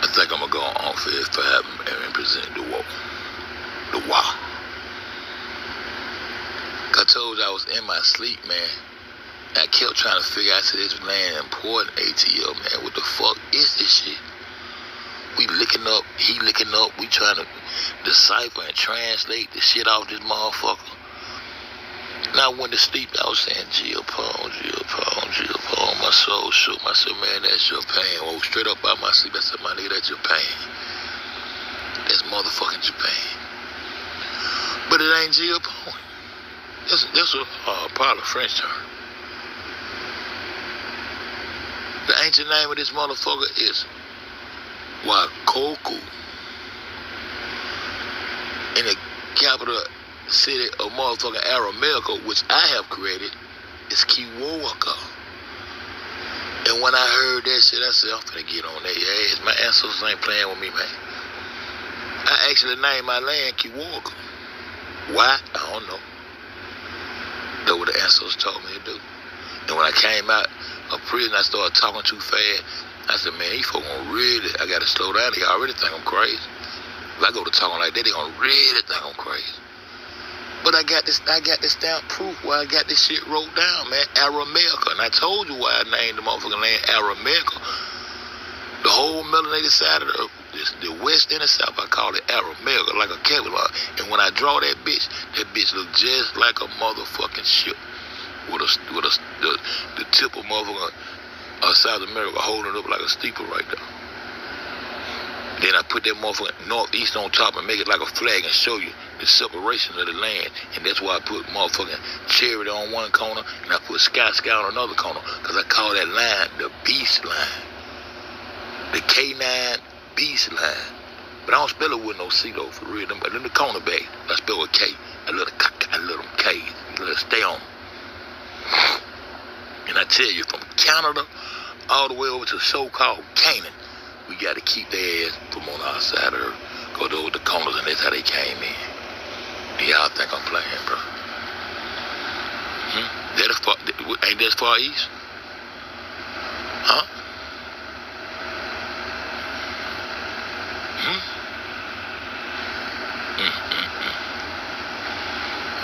I think I'm going to go on UNC FED and present the war. I told you I was in my sleep, man. I kept trying to figure out to this man important ATL, man. What the fuck is this shit? We licking up, he licking up. We trying to decipher and translate the shit off this motherfucker. And I went to sleep. I was saying, geopone. My soul shook. I said, man, that's your pain. Oh, straight up out my sleep. I said, my nigga, that's your pain. That's motherfucking Japan. But it ain't geopone. That's a part of French term. The ancient name of this motherfucker is Wakoku. In the capital city of motherfucking Aramaica, which I have created, is Kiwaka. And when I heard that shit, I said, I'm finna get on that ass. My ancestors ain't playing with me, man. I actually named my land Kiwaka. Why? I don't know. That's what the ancestors told me to do. And when I came out of prison, I started talking too fast. I said, man, these folks gonna really, I gotta slow down. They already think I'm crazy. If I go to talking like that, they gonna really think I'm crazy. But I got this damn proof where I got this shit wrote down, man. Aramaica. And I told you why I named the motherfucking land Aramaica. The whole melanated side of the earth, the west and the south, I call it Aramaica, like a Kevlar. And when I draw that bitch look just like a motherfucking ship. With the tip of motherfucking South America holding it up like a steeple right there. Then I put that motherfucking northeast on top and make it like a flag and show you the separation of the land. And that's why I put motherfucking Charity on one corner and I put Sky on another corner. Because I call that line the beast line. The K9 beast line. But I don't spell it with no C though, for real. But in the corner back, I spell with K. I let them K. Let it stay on. And I tell you, from Canada all the way over to so-called Canaan, we got to keep their ass from on our side of the earth. Go to the corners, and that's how they came in. Do y'all think I'm playing, bro? Ain't that far east? Huh?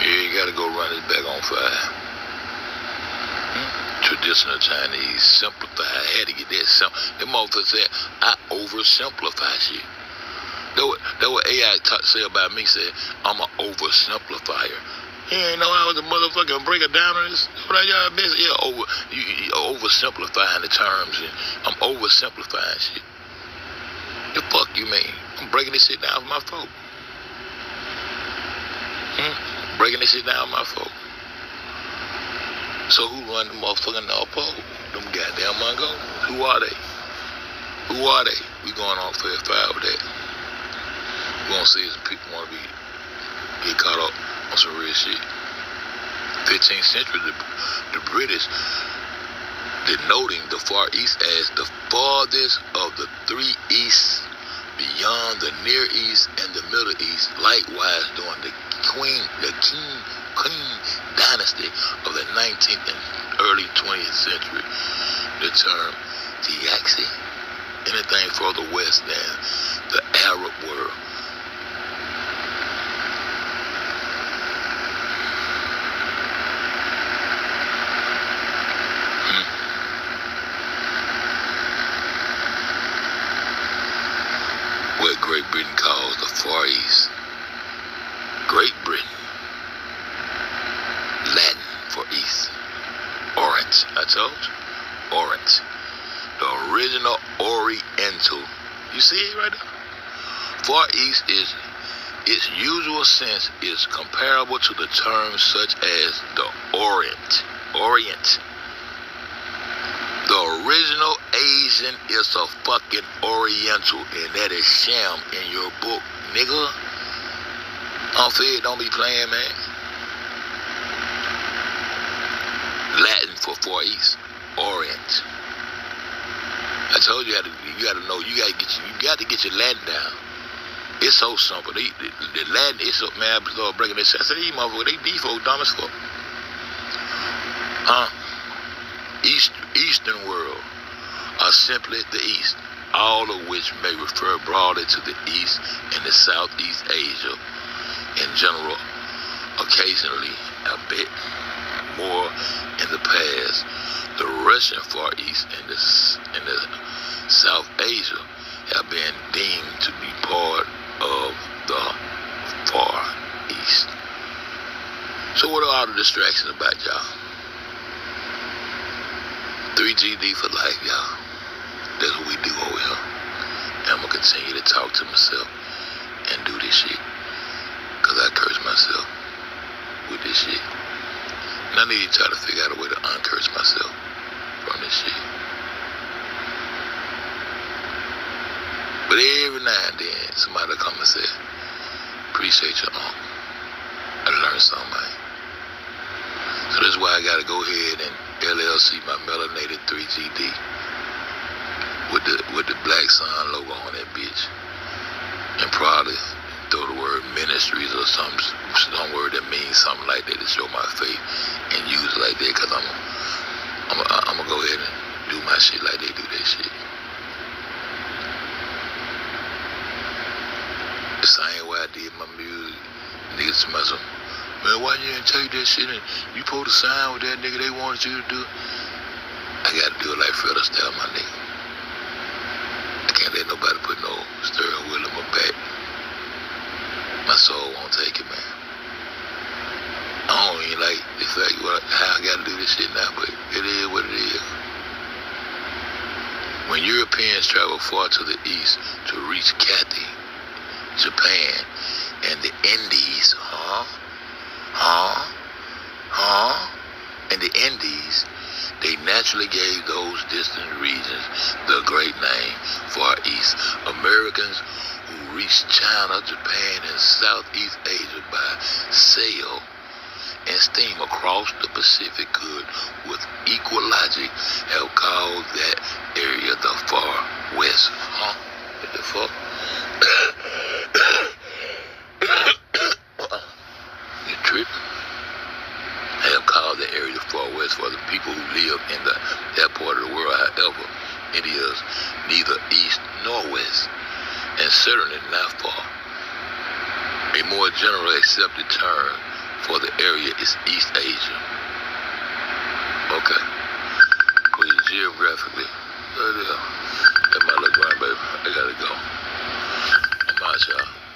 Yeah, you gotta go run his back on fire. Traditional Chinese, simplify. I had to get that simple. Them motherfuckers said, I oversimplify shit. That what AI say about me, said, I'm an oversimplifier. He ain't know I was a motherfucking breaker down on this. What y'all been? Yeah, you oversimplifying the terms. And I'm oversimplifying shit. The fuck you mean? I'm breaking this shit down for my folk. Breaking this shit down for my folk. So who run the motherfucking North Pole? Them goddamn Mongols. Who are they? Who are they? We going on fair fire with that. We gonna see if people want to get caught up on some real shit. 15th century, the British denoting the Far East as the farthest of the three Easts beyond the Near East and the Middle East. Likewise, during the Qing dynasty of the 19th and early 20th century, the term Tiaxi, anything further west than the Arab world. What Great Britain calls the Far East. Great Britain. Latin for East. Orient. I told you. Orient. The original Oriental. You see it right there? Far East is, its usual sense is comparable to the terms such as the Orient. Orient. The original Asian is a fucking Oriental, and that is sham in your book, nigga. UNC FED, don't be playing, man. Latin for Far East, Orient. I told you, you got to know, you got to get your Latin down. It's so simple. The Latin is so, man, I started breaking this shit. I said, these motherfuckers, they default dumb as fuck. Eastern world are simply the East, all of which may refer broadly to the East and the Southeast Asia in general, occasionally a bit more in the past. The Russian Far East and the South Asia have been deemed to be part of the Far East. So what are all the distractions about, y'all? 3GD for life, y'all. That's what we do over here. And I'm going to continue to talk to myself and do this shit. Because I curse myself with this shit. And I need to try to figure out a way to uncurse myself from this shit. But every now and then, somebody will come and say, appreciate your uncle. I learned something, man. So that's why I got to go ahead and LLC my melanated 3GD with the Black Sun logo on that bitch, and probably throw the word ministries or some word that means something like that to show my faith, and use it like that, because I'm gonna go ahead and do my shit like they do that shit. The same way I did my music. Niggas to myself, man, why you didn't take that shit and you supposed to sign with that nigga they wanted you to do? I gotta do it like Fred Astaire, my nigga. I can't let nobody put no steering wheel in my back. My soul won't take it, man. I don't even like the fact how I gotta do this shit now, but it is what it is. When Europeans travel far to the east to reach Cathay, Japan, and the Indies, and the Indies, they naturally gave those distant regions the great name Far East. Americans who reached China, Japan, and Southeast Asia by sail and steam across the Pacific could, with equal logic, have called that area the Far West. that area, the far west, for the people who live in that part of the world. However, it is neither east nor west, and certainly not far. A more generally accepted term for the area is East Asia. Okay. Well, geographically, that my little grandbaby. I gotta go. I'm out, y'all.